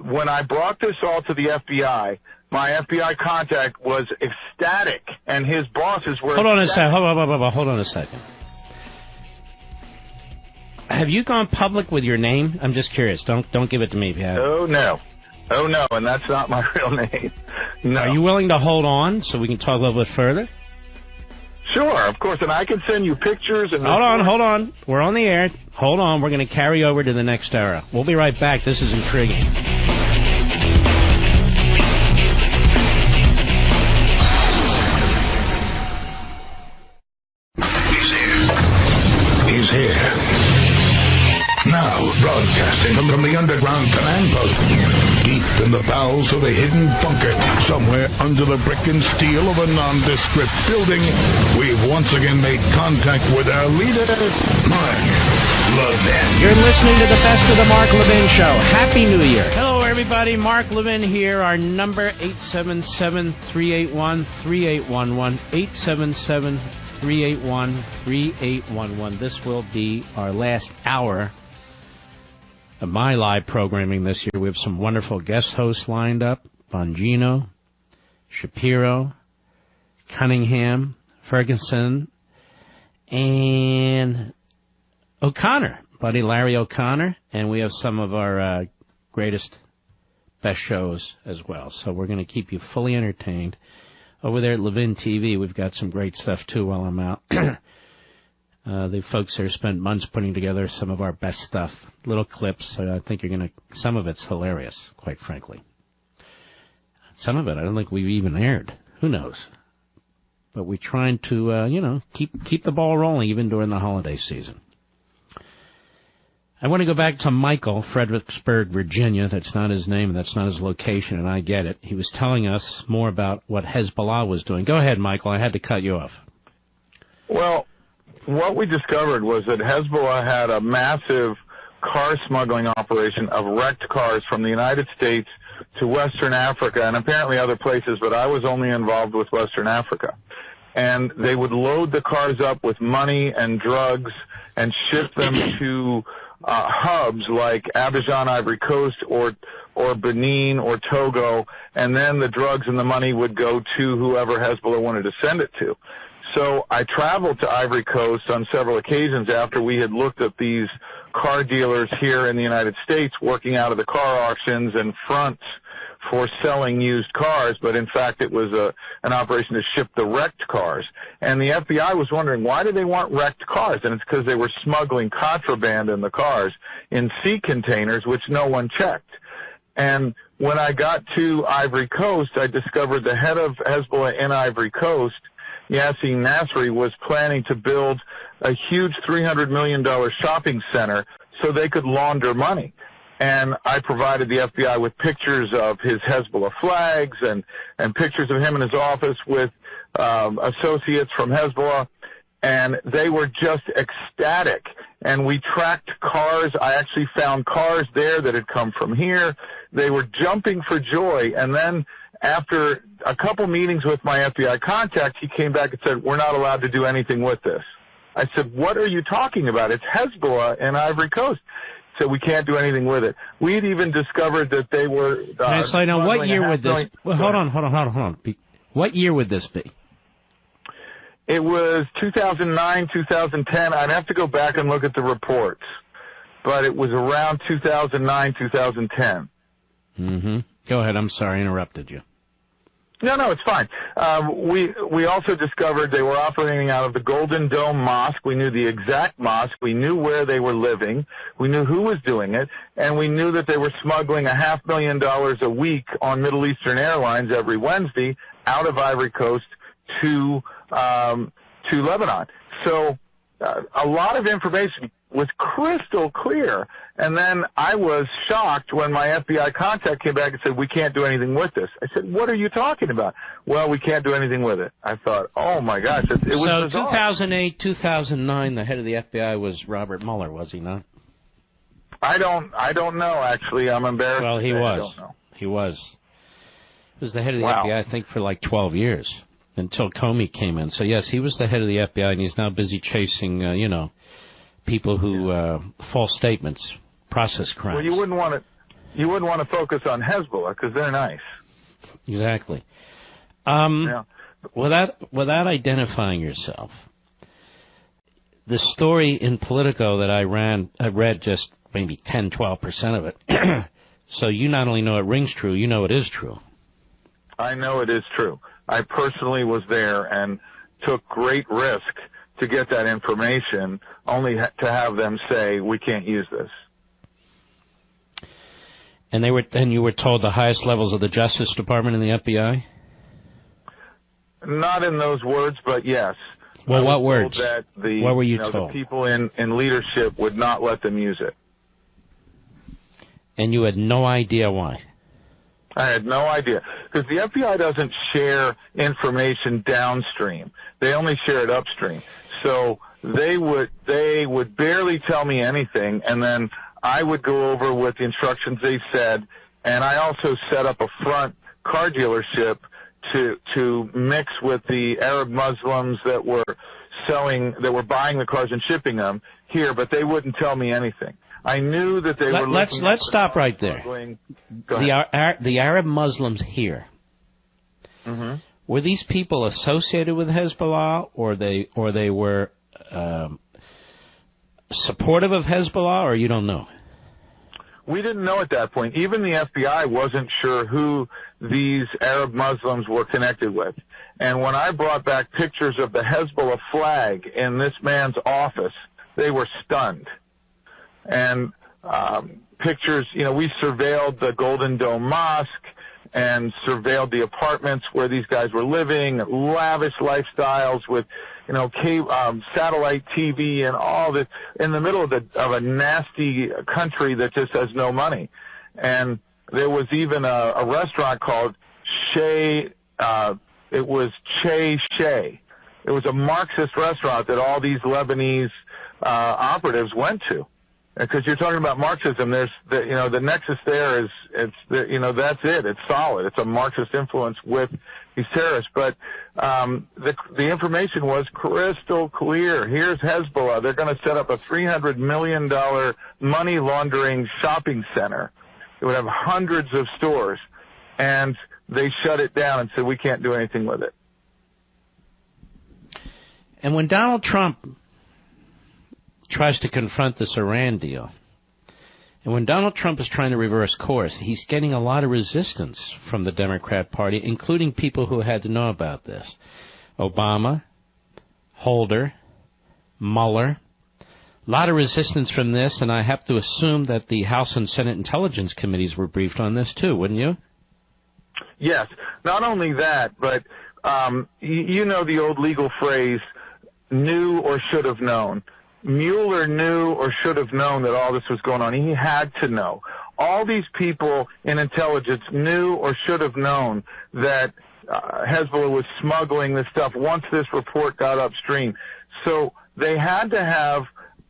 when I brought this all to the FBI, my FBI contact was ecstatic, and his bosses were
Hold on a second. Have you gone public with your name? I'm just curious. Don't give it to me if you have.
Oh, no, and that's not my real name. No.
Are you willing to hold on so we can talk a little bit further?
Sure, of course, and I can send you pictures. And
Hold on. We're on the air. Hold on. We're going to carry over to the next era. We'll be right back. This is intriguing.
He's here. Now, broadcasting from the underground command post, deep in the bowels of a hidden bunker, somewhere under the brick and steel of a nondescript building, we've once again made contact with our leader, Mark Levin.
You're listening to the best of the Mark Levin Show. Happy New Year.
Hello, everybody. Mark Levin here. Our number, 877-381-3811. 877-381-3811. This will be our last hour of my live programming this year. We have some wonderful guest hosts lined up. Bongino, Shapiro, Cunningham, Ferguson, and O'Connor, buddy Larry O'Connor. And we have some of our greatest, best shows as well. So we're going to keep you fully entertained. Over there at Levin TV, we've got some great stuff, too, while I'm out. The folks there spent months putting together some of our best stuff, little clips. I think some of it's hilarious, quite frankly. Some of it I don't think we've even aired. Who knows? But we're trying to, keep the ball rolling even during the holiday season. I want to go back to Michael, Fredericksburg, Virginia. That's not his name, that's not his location, and I get it. He was telling us more about what Hezbollah was doing. Go ahead, Michael. I had to cut you off.
Well, what we discovered was that Hezbollah had a massive car smuggling operation of wrecked cars from the United States to Western Africa and apparently other places, but I was only involved with Western Africa. And they would load the cars up with money and drugs and ship them to hubs like Abidjan, Ivory Coast, or Benin or Togo, and then the drugs and the money would go to whoever Hezbollah wanted to send it to. So I traveled to Ivory Coast on several occasions after we had looked at these car dealers here in the United States working out of the car auctions and fronts for selling used cars, but in fact it was an operation to ship the wrecked cars. And the FBI was wondering, why do they want wrecked cars? And it's because they were smuggling contraband in the cars in sea containers, which no one checked. And when I got to Ivory Coast, I discovered the head of Hezbollah in Ivory Coast, Yassin Nasri, was planning to build a huge $300 million shopping center so they could launder money. And I provided the FBI with pictures of his Hezbollah flags and pictures of him in his office with associates from Hezbollah, and they were just ecstatic. And we tracked cars. I actually found cars there that had come from here. They were jumping for joy. And then after a couple meetings with my FBI contact, he came back and said, "We're not allowed to do anything with this." I said, "What are you talking about? It's Hezbollah in Ivory Coast." So we can't do anything with it. We had even discovered that they were...
So now, what year would this... Well, hold on. What year would this be?
It was 2009, 2010. I'd have to go back and look at the reports. But it was around 2009, 2010.
Mm-hmm. Go ahead. I'm sorry I interrupted you.
No, it's fine. We also discovered they were operating out of the Golden Dome Mosque. We knew the exact mosque. We knew where they were living. We knew who was doing it. And we knew that they were smuggling $500,000 a week on Middle Eastern Airlines every Wednesday out of Ivory Coast to Lebanon. So a lot of information was crystal clear. And then I was shocked when my FBI contact came back and said, "We can't do anything with this." I said, "What are you talking about?" "Well, we can't do anything with it." I thought, oh my gosh, it was
so
bizarre.
2008, 2009, the head of the FBI was Robert Mueller, was he not?
I don't know, actually. I'm embarrassed.
Well, he was.
I don't know.
He was. He was the head of the FBI, I think, for like 12 years until Comey came in. So, yes, he was the head of the FBI, and he's now busy chasing, people who false statements, process crimes.
Well, you wouldn't want to focus on Hezbollah because they're nice.
Exactly.
Yeah.
Without identifying yourself, the story in Politico that I read just maybe 10, 12% of it. So you not only know it rings true, you know it is true.
I know it is true. I personally was there and took great risk to get that information, only to have them say, "We can't use this."
And you were told the highest levels of the Justice Department and the FBI?
Not in those words, but yes.
Well, what words?
That
what were you told?
The people in leadership would not let them use it.
And you had no idea why?
I had no idea, because the FBI doesn't share information downstream. They only share it upstream. So they would barely tell me anything, and then I would go over with the instructions they said, and I also set up a front car dealership to mix with the Arab Muslims that were buying the cars and shipping them here, but they wouldn't tell me anything. I knew that they were. Let's
stop right there. The Arab Muslims here.
Mm-hmm.
Were these people associated with Hezbollah, or they were supportive of Hezbollah, or you don't know?
We didn't know at that point. Even the FBI wasn't sure who these Arab Muslims were connected with. And when I brought back pictures of the Hezbollah flag in this man's office, they were stunned. And pictures, we surveilled the Golden Dome Mosque and surveilled the apartments where these guys were living, lavish lifestyles with, satellite TV and all this in the middle of a nasty country that just has no money. And there was even a restaurant called it was Che Che. It was a Marxist restaurant that all these Lebanese operatives went to. Because you're talking about Marxism, there's the nexus there that's it. It's solid. It's a Marxist influence with these terrorists. But the information was crystal clear. Here's Hezbollah. They're going to set up a $300 million money laundering shopping center. It would have hundreds of stores, and they shut it down and said we can't do anything with it.
And when Donald Trump tries to confront this Iran deal, and when Donald Trump is trying to reverse course, he's getting a lot of resistance from the Democrat Party, including people who had to know about this. Obama, Holder, Mueller. A lot of resistance from this, and I have to assume that the House and Senate Intelligence Committees were briefed on this too, wouldn't you?
Yes. Not only that, but the old legal phrase, knew or should have known. Mueller knew or should have known that all this was going on. He had to know. All these people in intelligence knew or should have known that Hezbollah was smuggling this stuff once this report got upstream. So they had to have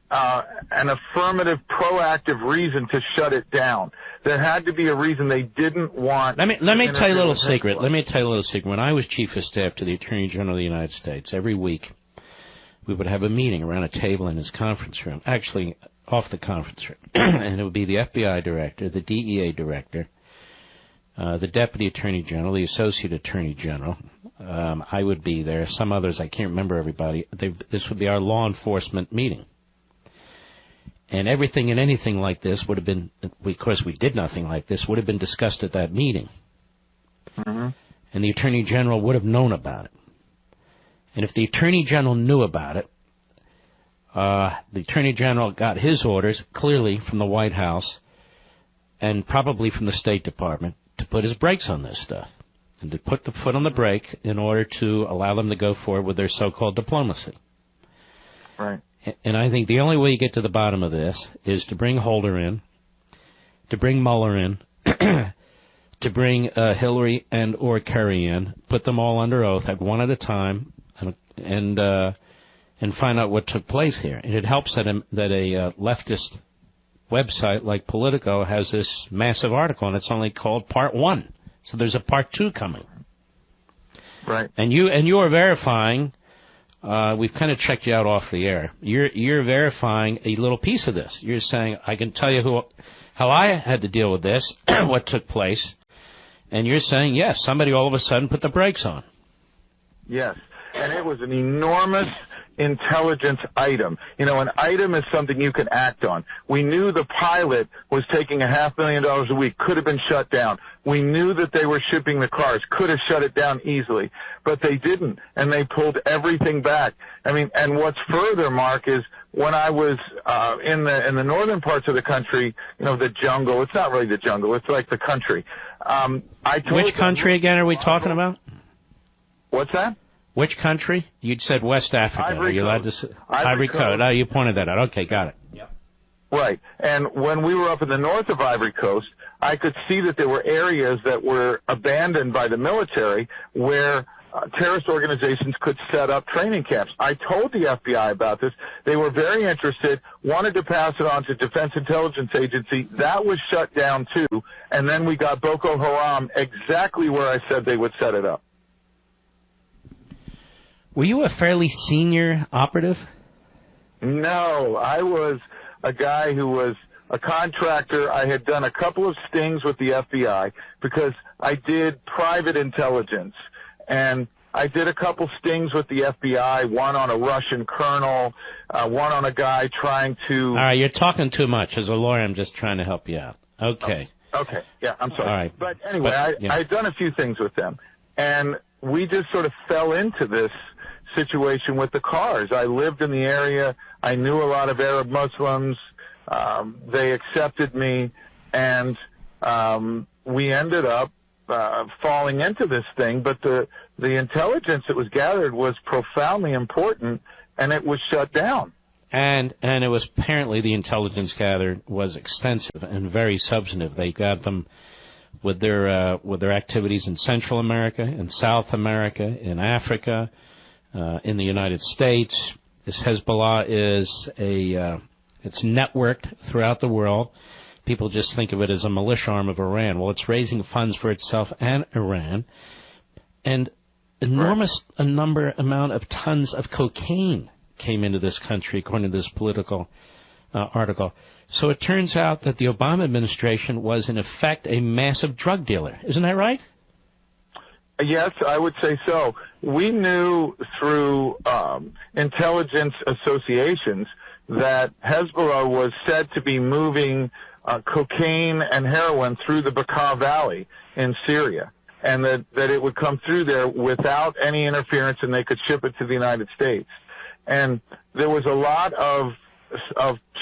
an affirmative, proactive reason to shut it down. There had to be a reason they didn't want.
Let me tell you a little secret. Let me tell you a little secret. When I was chief of staff to the Attorney General of the United States, every week we would have a meeting around a table in his conference room, actually off the conference room, and it would be the FBI director, the DEA director, the deputy attorney general, the associate attorney general. I would be there. Some others, I can't remember everybody. This would be our law enforcement meeting. And everything and anything like this would have been, of course we did nothing like this, would have been discussed at that meeting.
Mm-hmm.
And the attorney general would have known about it. And if the Attorney General knew about it, the Attorney General got his orders clearly from the White House and probably from the State Department to put his brakes on this stuff and to put the foot on the brake in order to allow them to go forward with their so-called diplomacy.
Right.
And I think the only way you get to the bottom of this is to bring Holder in, to bring Mueller in, to bring Hillary and or Kerry in, put them all under oath at one at a time, and find out what took place here. And it helps that a leftist website like Politico has this massive article, and it's only called Part 1. So there's a Part 2 coming.
Right.
And you are verifying. We've kind of checked you out off the air. You're verifying a little piece of this. You're saying I can tell you how I had to deal with this, what took place, and you're saying yes, somebody all of a sudden put the brakes on.
Yes. And it was an enormous intelligence item. An item is something you can act on. We knew the pilot was taking $500,000 a week, could have been shut down. We knew that they were shipping the cars, could have shut it down easily, but they didn't, and they pulled everything back. And what's further, Mark, is when I was in the northern parts of the country, the jungle. It's not really the jungle; it's like the country.
Which country again are we talking about?
What's that?
Which country? You'd said West Africa.
Ivory
Are you allowed to
Coast.
say Ivory Coast? Oh, you pointed that out. Okay, got it. Yep.
Right. And when we were up in the north of Ivory Coast, I could see that there were areas that were abandoned by the military where terrorist organizations could set up training camps. I told the FBI about this. They were very interested, wanted to pass it on to Defense Intelligence Agency. That was shut down too. And then we got Boko Haram exactly where I said they would set it up.
Were you a fairly senior operative?
No, I was a guy who was a contractor. I had done a couple of stings with the FBI because I did private intelligence. And I did a couple stings with the FBI, one on a Russian colonel, one on a guy trying to...
All right, you're talking too much. As a lawyer, I'm just trying to help you out. Okay.
Okay, yeah, I'm sorry.
All right.
But anyway, I'd done a few things with them. And we just sort of fell into this situation with the cars. I lived in the area. I knew a lot of Arab Muslims. They accepted me. And we ended up falling into this thing, but the intelligence that was gathered was profoundly important, and it was shut down.
And it was apparently the intelligence gathered was extensive and very substantive. They got them with their activities in Central America, in South America, in Africa, in the United States. This Hezbollah is it's networked throughout the world. People just think of it as a militia arm of Iran. Well, it's raising funds for itself and Iran. And enormous amount of tons of cocaine came into this country, according to this political article. So it turns out that the Obama administration was, in effect, a massive drug dealer. Isn't that right?
Yes, I would say so. We knew through intelligence associations that Hezbollah was said to be moving cocaine and heroin through the Bekaa Valley in Syria, and that it would come through there without any interference, and they could ship it to the United States. And there was a lot of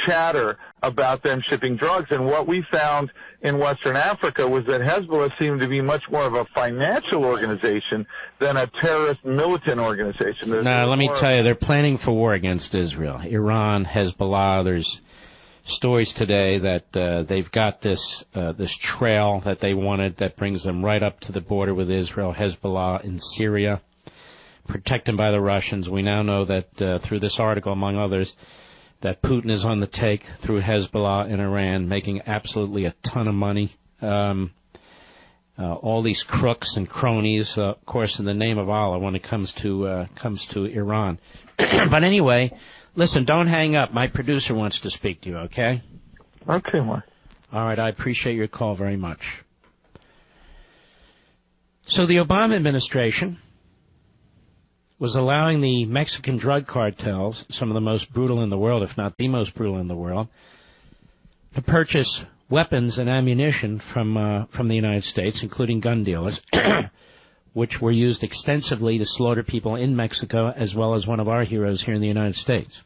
chatter about them shipping drugs, and what we found in Western Africa was that Hezbollah seemed to be much more of a financial organization than a terrorist militant organization.
Now, let me tell you, they're planning for war against Israel. Iran, Hezbollah, there's stories today that they've got this trail that they wanted that brings them right up to the border with Israel, Hezbollah in Syria, protected by the Russians. We now know that through this article, among others, that Putin is on the take through Hezbollah in Iran, making absolutely a ton of money. All these crooks and cronies, of course, in the name of Allah, when it comes to Iran. But anyway, listen, don't hang up. My producer wants to speak to you, okay?
Okay, Mark.
All right, I appreciate your call very much. So the Obama administration was allowing the Mexican drug cartels, some of the most brutal in the world, if not the most brutal in the world, to purchase weapons and ammunition from the United States, including gun dealers, which were used extensively to slaughter people in Mexico, as well as one of our heroes here in the United States.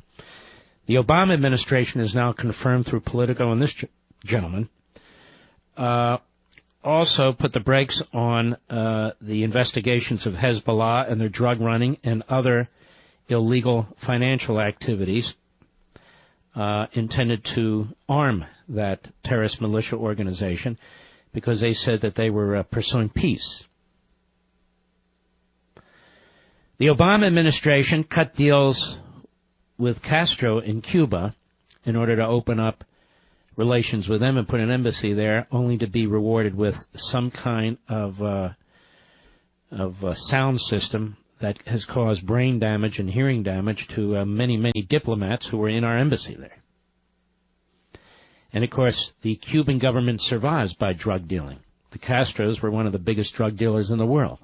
The Obama administration has now confirmed through Politico and this gentleman also put the brakes on the investigations of Hezbollah and their drug running and other illegal financial activities intended to arm that terrorist militia organization because they said that they were pursuing peace. The Obama administration cut deals with Castro in Cuba in order to open up relations with them and put an embassy there, only to be rewarded with some kind of sound system that has caused brain damage and hearing damage to many, many diplomats who were in our embassy there. And, of course, the Cuban government survives by drug dealing. The Castros were one of the biggest drug dealers in the world.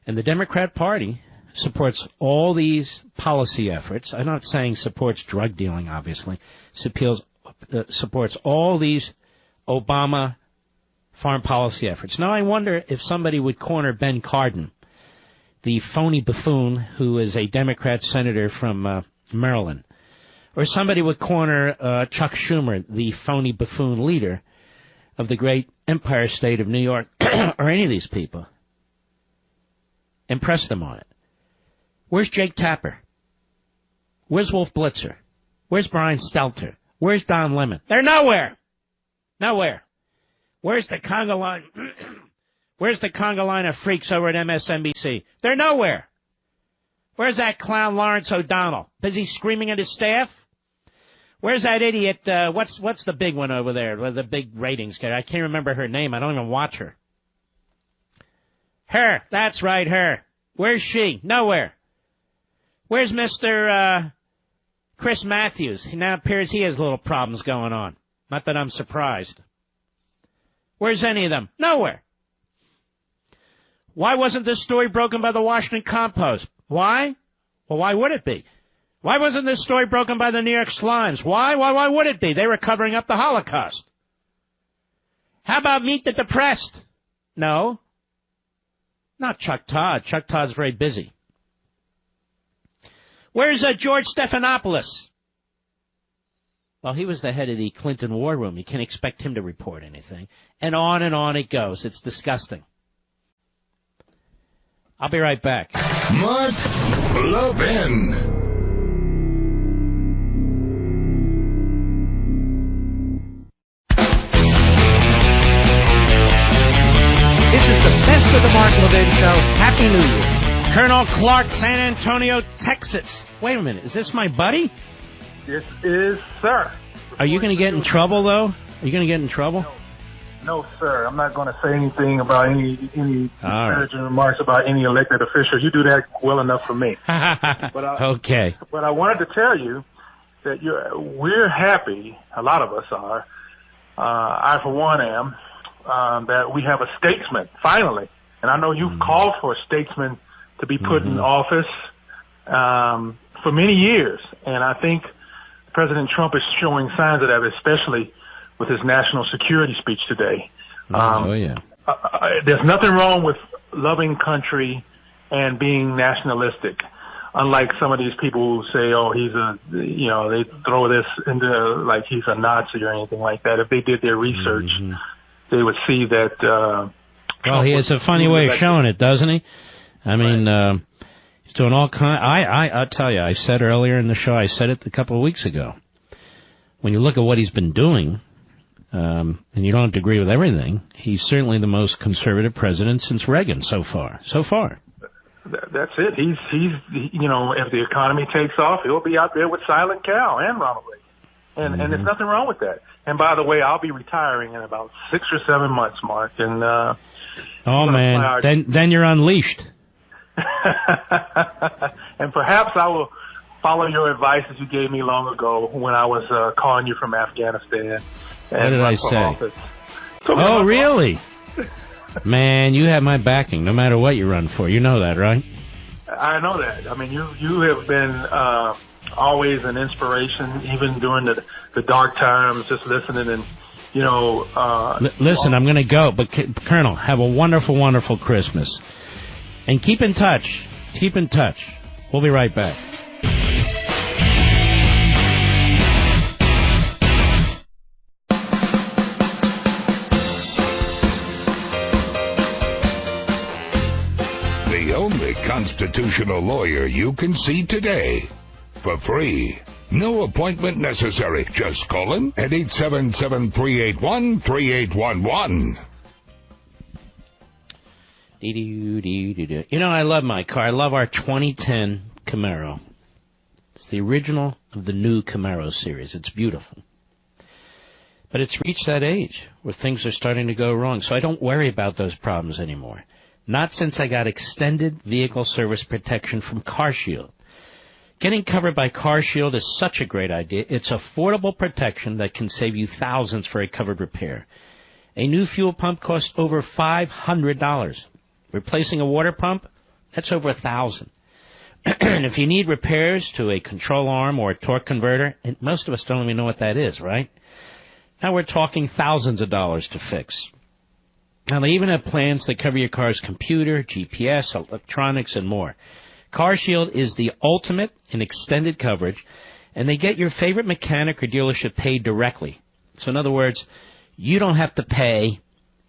And the Democrat Party supports all these policy efforts. I'm not saying supports drug dealing, obviously. Supports all these Obama foreign policy efforts. Now, I wonder if somebody would corner Ben Cardin, the phony buffoon who is a Democrat senator from Maryland, or somebody would corner Chuck Schumer, the phony buffoon leader of the great empire state of New York, or any of these people, and press them on it. Where's Jake Tapper? Where's Wolf Blitzer? Where's Brian Stelter? Where's Don Lemon? They're nowhere. Nowhere. Where's the conga line? Where's the conga line of freaks over at MSNBC? They're nowhere. Where's that clown Lawrence O'Donnell? Busy screaming at his staff? Where's that idiot, what's the big one over there, the big ratings guy? I can't remember her name. I don't even watch her. Her. That's right, her. Where's she? Nowhere. Where's Mr. Chris Matthews? Now it appears he has little problems going on. Not that I'm surprised. Where's any of them? Nowhere. Why wasn't this story broken by the Washington Compost? Why? Well, why would it be? Why wasn't this story broken by the New York Slimes? Why? Why would it be? They were covering up the Holocaust. How about Meet the Depressed? No. Not Chuck Todd. Chuck Todd's very busy. Where's George Stephanopoulos? Well, he was the head of the Clinton War Room. You can't expect him to report anything. And on it goes. It's disgusting. I'll be right back.
Mark Levin.
This is the best of the Mark Levin Show. Happy New Year.
Colonel Clark, San Antonio, Texas. Wait a minute. Is this my buddy?
This is, sir.
Are you going to get in trouble, though? Are you going to get in trouble?
No, sir. I'm not going to say anything about any disparaging remarks about any elected official. You do that well enough for me.
Okay.
But I wanted to tell you that we're happy, a lot of us are, I for one am, that we have a statesman, finally. And I know you've called for a statesman to be put in office for many years. And I think President Trump is showing signs of that, especially with his national security speech today. There's nothing wrong with loving country and being nationalistic, unlike some of these people who say, oh, they throw this into like he's a Nazi or anything like that. If they did their research, they would see that.
Well, he has a funny way of showing it, doesn't he? I mean, he's doing all kind. I'll tell you, I said earlier in the show, I said it a couple of weeks ago. When you look at what he's been doing, and you don't have to agree with everything, he's certainly the most conservative president since Reagan so far.
That's it. He's if the economy takes off, he'll be out there with Silent Cal and Ronald Reagan. And there's nothing wrong with that. And by the way, I'll be retiring in about 6 or 7 months, Mark. And
then you're unleashed.
And perhaps I will follow your advice that you gave me long ago when I was calling you from Afghanistan.
What did I say? Oh, really? Man, you have my backing no matter what you run for. You know that, right?
I know that. I mean, you have been always an inspiration, even during the dark times, just listening and,
listen, I'm going to go, but Colonel, have a wonderful, wonderful Christmas. And keep in touch. Keep in touch. We'll be right back.
The only constitutional lawyer you can see today. For free. No appointment necessary. Just call him at 877-381-3811.
I love my car. I love our 2010 Camaro. It's the original of the new Camaro series. It's beautiful. But it's reached that age where things are starting to go wrong, so I don't worry about those problems anymore. Not since I got extended vehicle service protection from CarShield. Getting covered by CarShield is such a great idea. It's affordable protection that can save you thousands for a covered repair. A new fuel pump costs over $500. Replacing a water pump, that's over $1,000. And if you need repairs to a control arm or a torque converter, and most of us don't even know what that is, right? Now we're talking thousands of dollars to fix. Now they even have plans that cover your car's computer, GPS, electronics, and more. CarShield is the ultimate in extended coverage, and they get your favorite mechanic or dealership paid directly. So in other words, you don't have to pay,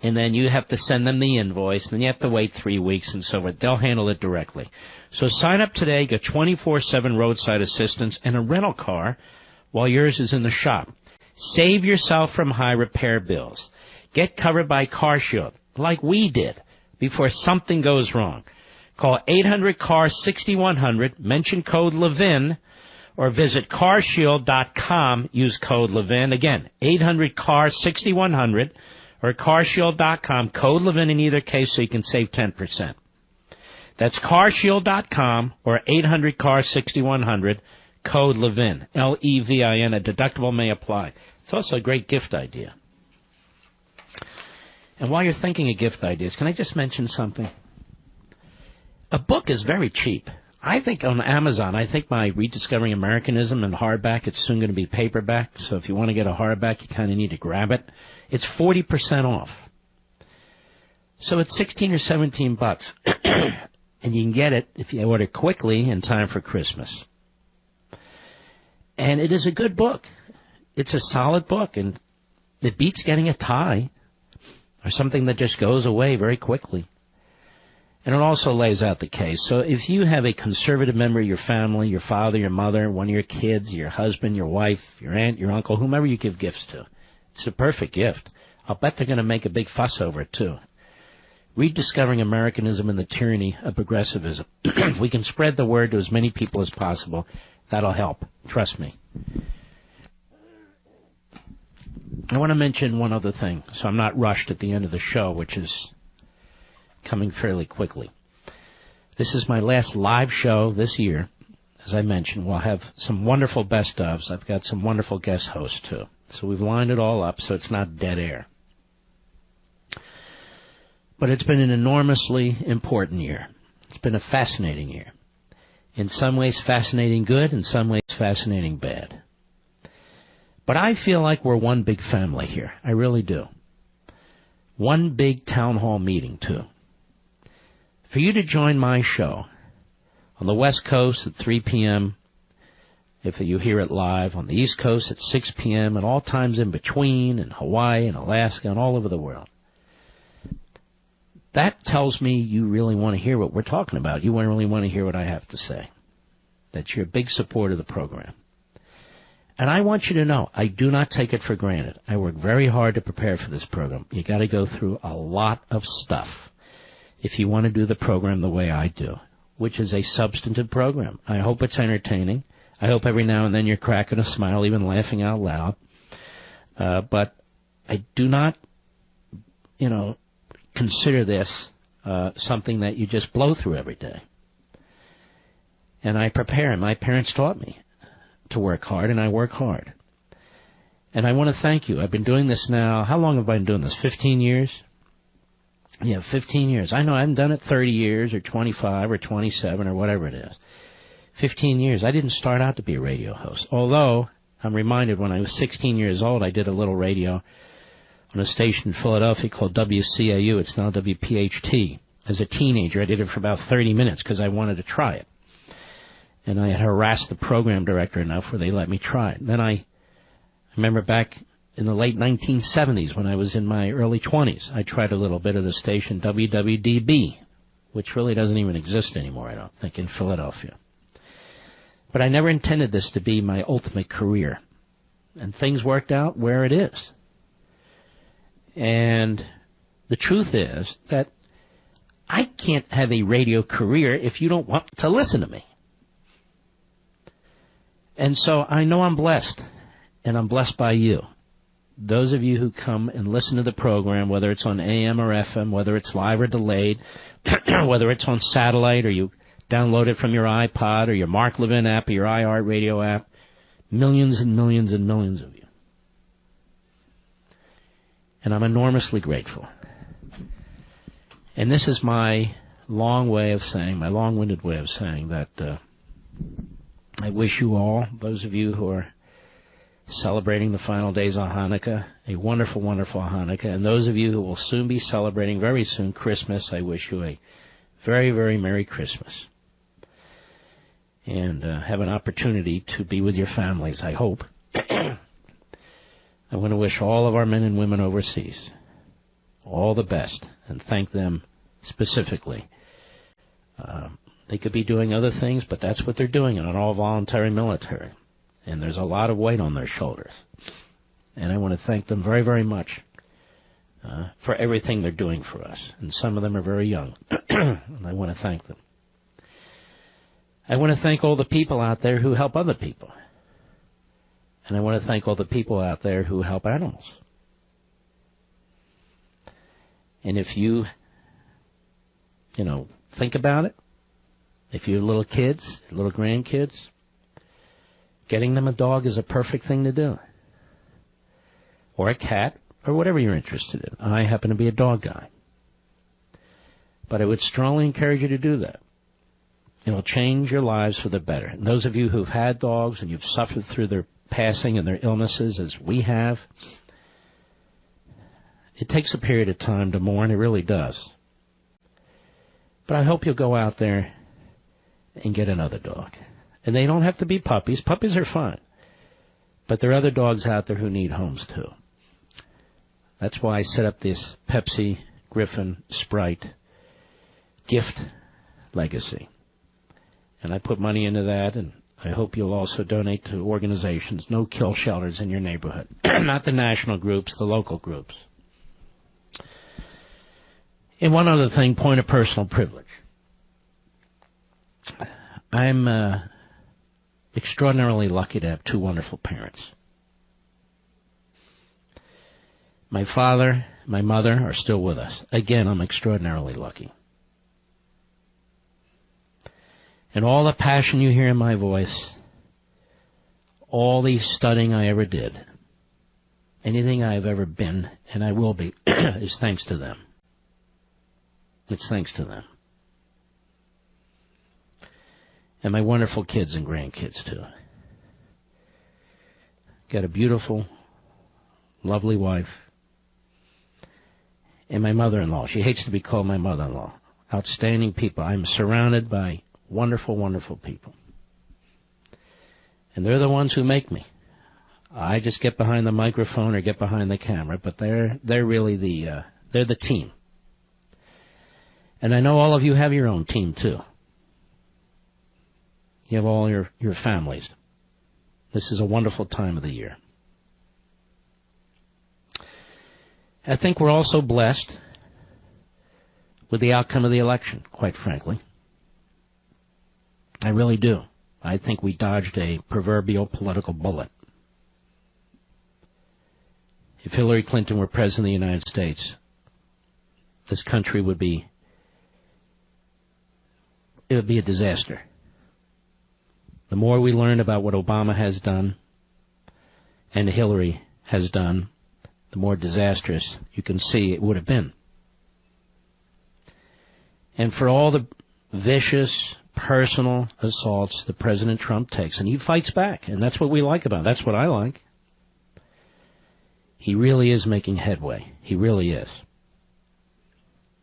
and then you have to send them the invoice, and then you have to wait 3 weeks and so forth. They'll handle it directly. So sign up today, get 24/7 roadside assistance, and a rental car while yours is in the shop. Save yourself from high repair bills. Get covered by CarShield, like we did, before something goes wrong. Call 800-CAR-6100, mention code Levin, or visit carshield.com, use code Levin. Again, 800-CAR-6100, or carshield.com, code Levin in either case so you can save 10%. That's carshield.com or 800-CAR-6100, code Levin, Levin. A deductible may apply. It's also a great gift idea. And while you're thinking of gift ideas, can I just mention something? A book is very cheap. I think on Amazon, I think my Rediscovering Americanism and hardback, it's soon going to be paperback. So if you want to get a hardback, you kind of need to grab it. It's 40% off. So it's 16 or 17 bucks. And you can get it if you order quickly in time for Christmas. And it is a good book. It's a solid book, and it beats getting a tie or something that just goes away very quickly. And it also lays out the case. So if you have a conservative member of your family, your father, your mother, one of your kids, your husband, your wife, your aunt, your uncle, whomever you give gifts to, it's a perfect gift. I'll bet they're going to make a big fuss over it, too. Rediscovering Americanism and the Tyranny of Progressivism. If we can spread the word to as many people as possible, that'll help. Trust me. I want to mention one other thing, so I'm not rushed at the end of the show, which is coming fairly quickly. This is my last live show this year. As I mentioned, we'll have some wonderful best ofs. I've got some wonderful guest hosts, too. So we've lined it all up so it's not dead air. But it's been an enormously important year. It's been a fascinating year. In some ways fascinating good, in some ways fascinating bad. But I feel like we're one big family here. I really do. One big town hall meeting, too. For you to join my show on the West Coast at 3 p.m., if you hear it live, on the East Coast at 6 p.m., and all times in between, in Hawaii and Alaska and all over the world, that tells me you really want to hear what we're talking about. You really want to hear what I have to say. That you're a big supporter of the program. And I want you to know, I do not take it for granted. I work very hard to prepare for this program. You got to go through a lot of stuff if you want to do the program the way I do, which is a substantive program. I hope it's entertaining. I hope every now and then you're cracking a smile, even laughing out loud. But I do not, consider this something that you just blow through every day. And I prepare. My parents taught me to work hard, and I work hard. And I want to thank you. I've been doing this now. How long have I been doing this? 15 years? Yeah, 15 years. I know I haven't done it 30 years or 25 or 27 or whatever it is. 15 years. I didn't start out to be a radio host. Although, I'm reminded when I was 16 years old, I did a little radio on a station in Philadelphia called WCAU. It's now WPHT. As a teenager, I did it for about 30 minutes because I wanted to try it. And I had harassed the program director enough where they let me try it. Then I remember back in the late 1970s when I was in my early 20s, I tried a little bit of the station WWDB, which really doesn't even exist anymore, I don't think, in Philadelphia. But I never intended this to be my ultimate career. And things worked out where it is. And the truth is that I can't have a radio career if you don't want to listen to me. And so I know I'm blessed, and I'm blessed by you. Those of you who come and listen to the program, whether it's on AM or FM, whether it's live or delayed, whether it's on satellite or you download it from your iPod or your Mark Levin app or your iHeartRadio app, millions and millions and millions of you. And I'm enormously grateful. And this is my long-winded way of saying that I wish you all, those of you who are celebrating the final days of Hanukkah, a wonderful, wonderful Hanukkah. And those of you who will soon be celebrating very soon Christmas, I wish you a very, very Merry Christmas. And have an opportunity to be with your families, I hope. I want to wish all of our men and women overseas all the best and thank them specifically. They could be doing other things, but that's what they're doing in an all-voluntary military. And there's a lot of weight on their shoulders. And I want to thank them very, very much for everything they're doing for us. And some of them are very young. And I want to thank them. I want to thank all the people out there who help other people. And I want to thank all the people out there who help animals. And if you think about it, if you're little kids, little grandkids, getting them a dog is a perfect thing to do. Or a cat, or whatever you're interested in. I happen to be a dog guy. But I would strongly encourage you to do that. It'll change your lives for the better. And those of you who've had dogs and you've suffered through their passing and their illnesses, as we have, it takes a period of time to mourn. It really does. But I hope you'll go out there and get another dog. And they don't have to be puppies. Puppies are fine. But there are other dogs out there who need homes, too. That's why I set up this Pepsi, Griffin, Sprite gift legacy. And I put money into that, and I hope you'll also donate to organizations, no-kill shelters in your neighborhood. Not the national groups, the local groups. And one other thing, point of personal privilege. I'm extraordinarily lucky to have two wonderful parents. My father, my mother are still with us. Again, I'm extraordinarily lucky. And all the passion you hear in my voice, all the studying I ever did, anything I've ever been, and I will be, is thanks to them. It's thanks to them. And my wonderful kids and grandkids, too. Got a beautiful, lovely wife. And my mother-in-law. She hates to be called my mother-in-law. Outstanding people. I'm surrounded by wonderful, wonderful people. And they're the ones who make me. I just get behind the microphone or get behind the camera, but they're really they're the team. And I know all of you have your own team, too. You have all your families. This is a wonderful time of the year. I think we're also blessed with the outcome of the election, quite frankly. I really do. I think we dodged a proverbial political bullet. If Hillary Clinton were president of the United States, this country would be a disaster. The more we learn about what Obama has done and Hillary has done, the more disastrous you can see it would have been. And for all the vicious, personal assaults that President Trump takes, and he fights back, and that's what we like about him. That's what I like. He really is making headway. He really is.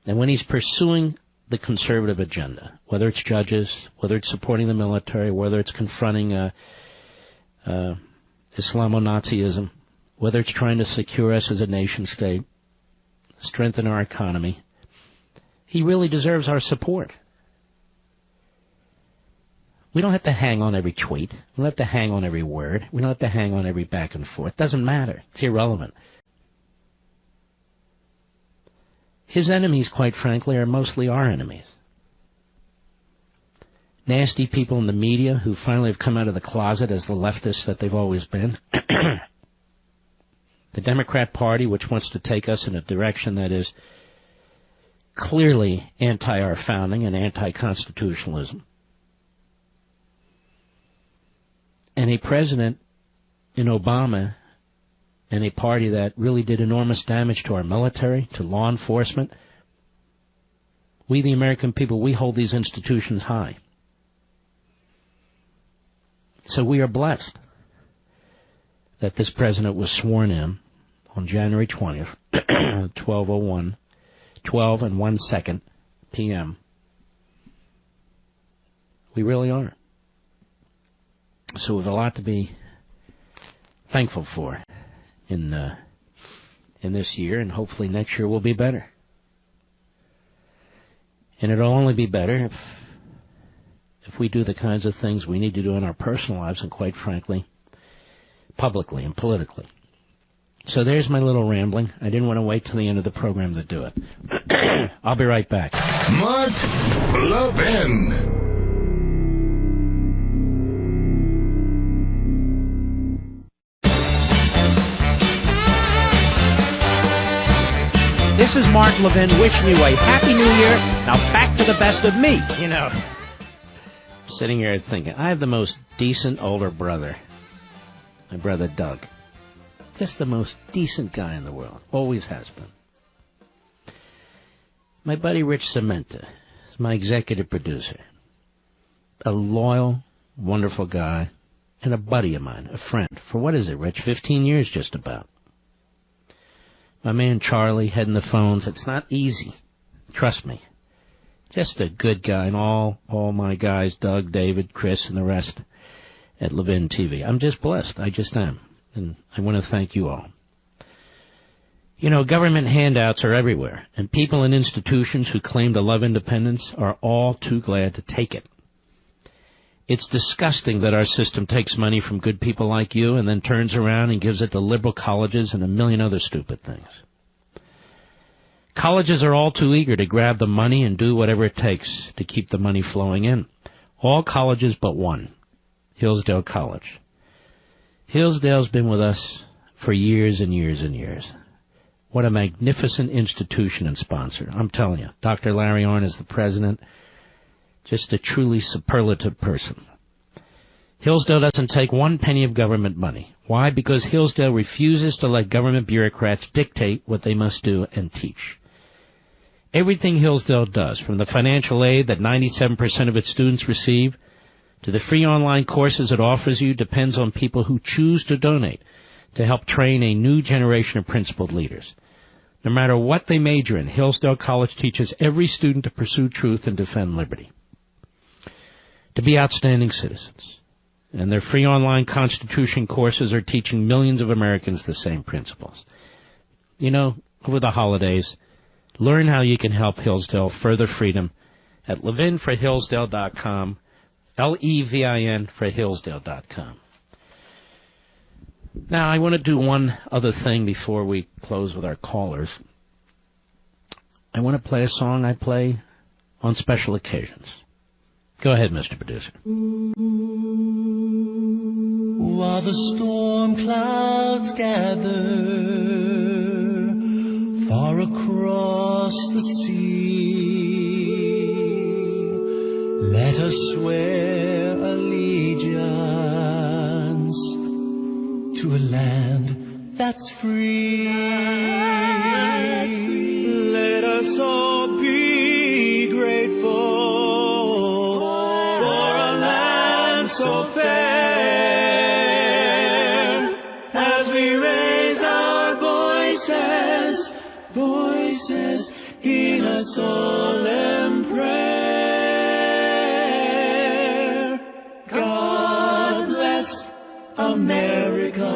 And when he's pursuing the conservative agenda, whether it's judges, whether it's supporting the military, whether it's confronting Islamo-Nazism, whether it's trying to secure us as a nation state, strengthen our economy, he really deserves our support. We don't have to hang on every tweet. We don't have to hang on every word. We don't have to hang on every back and forth. It doesn't matter. It's irrelevant. His enemies, quite frankly, are mostly our enemies. Nasty people in the media who finally have come out of the closet as the leftists that they've always been. The Democrat Party, which wants to take us in a direction that is clearly anti our founding and anti-constitutionalism. And a president in Obama and a party that really did enormous damage to our military, to law enforcement. We, the American people, we hold these institutions high. So we are blessed that this president was sworn in on January 20th, 12 and 1 second p.m. We really are. So we have a lot to be thankful for in this year, and hopefully next year will be better. And it'll only be better if we do the kinds of things we need to do in our personal lives, and quite frankly, publicly and politically. So there's my little rambling. I didn't want to wait till the end of the program to do it. I'll be right back.
Mark Levin.
This is Mark Levin wishing you a Happy New Year. Now back to the best of me.
You know, I'm sitting here thinking, I have the most decent older brother. My brother Doug. Just the most decent guy in the world. Always has been. My buddy Rich Cementa is my executive producer. A loyal, wonderful guy, and a buddy of mine, a friend. For what is it, Rich? 15 years just about. My man Charlie heading the phones. It's not easy. Trust me. Just a good guy, and all my guys, Doug, David, Chris, and the rest at Levin TV. I'm just blessed. I just am. And I want to thank you all. You know, government handouts are everywhere, and people and institutions who claim to love independence are all too glad to take it. It's disgusting that our system takes money from good people like you and then turns around and gives it to liberal colleges and a million other stupid things. Colleges are all too eager to grab the money and do whatever it takes to keep the money flowing in. All colleges but one, Hillsdale College. Hillsdale's been with us for years and years and years. What a magnificent institution and sponsor. I'm telling you, Dr. Larry Arnn is the president. Just a truly superlative person. Hillsdale doesn't take one penny of government money. Why? Because Hillsdale refuses to let government bureaucrats dictate what they must do and teach. Everything Hillsdale does, from the financial aid that 97% of its students receive to the free online courses it offers you, depends on people who choose to donate to help train a new generation of principled leaders. No matter what they major in, Hillsdale College teaches every student to pursue truth and defend liberty, to be outstanding citizens. And their free online Constitution courses are teaching millions of Americans the same principles. You know, over the holidays, learn how you can help Hillsdale further freedom at levinforhillsdale.com, Levin for Hillsdale.com. Now, I want to do one other thing before we close with our callers. I want to play a song I play on special occasions. Go ahead, Mr. Producer.
While the storm clouds gather far across the sea, let us swear allegiance to a land that's free. Let us all be grateful so fair, as we raise our voices in a solemn prayer. God bless America,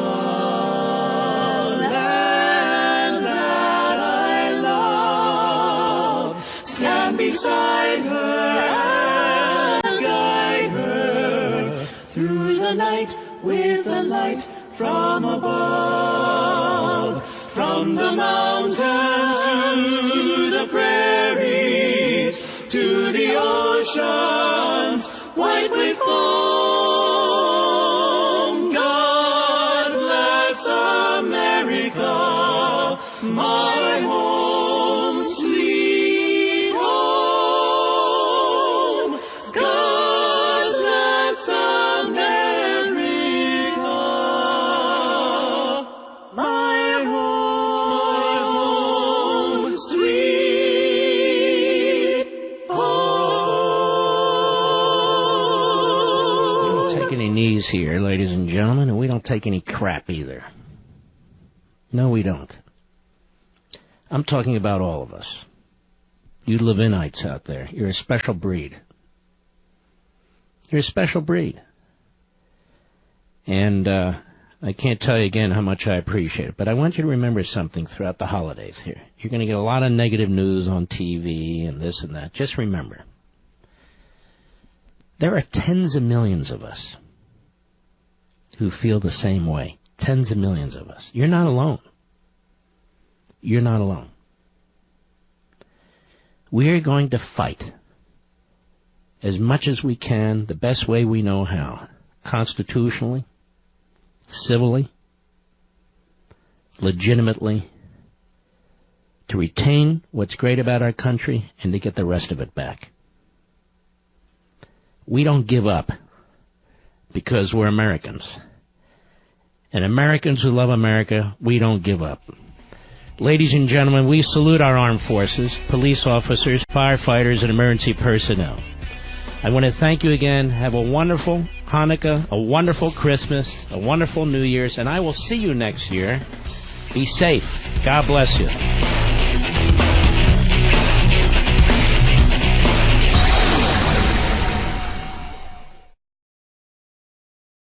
land that I love. Stand beside her and guide her through the night with the light from above. From the mountains to the prairies, to the oceans white with foam. God bless America, my home, sweet home. God bless America, my home, sweet home.
We don't take any knees here, ladies and gentlemen, and we don't take any crap either. No, we don't. I'm talking about all of us. You Levinites out there, you're a special breed. You're a special breed. And I can't tell you again how much I appreciate it, but I want you to remember something throughout the holidays here. You're going to get a lot of negative news on TV and this and that. Just remember, there are tens of millions of us who feel the same way. Tens of millions of us. You're not alone. You're not alone. We're going to fight as much as we can, the best way we know how, constitutionally, civilly, legitimately, to retain what's great about our country and to get the rest of it back. We don't give up because we're Americans. And Americans who love America, we don't give up. Ladies and gentlemen, we salute our armed forces, police officers, firefighters, and emergency personnel. I want to thank you again. Have a wonderful Hanukkah, a wonderful Christmas, a wonderful New Year's, and I will see you next year. Be safe. God bless you.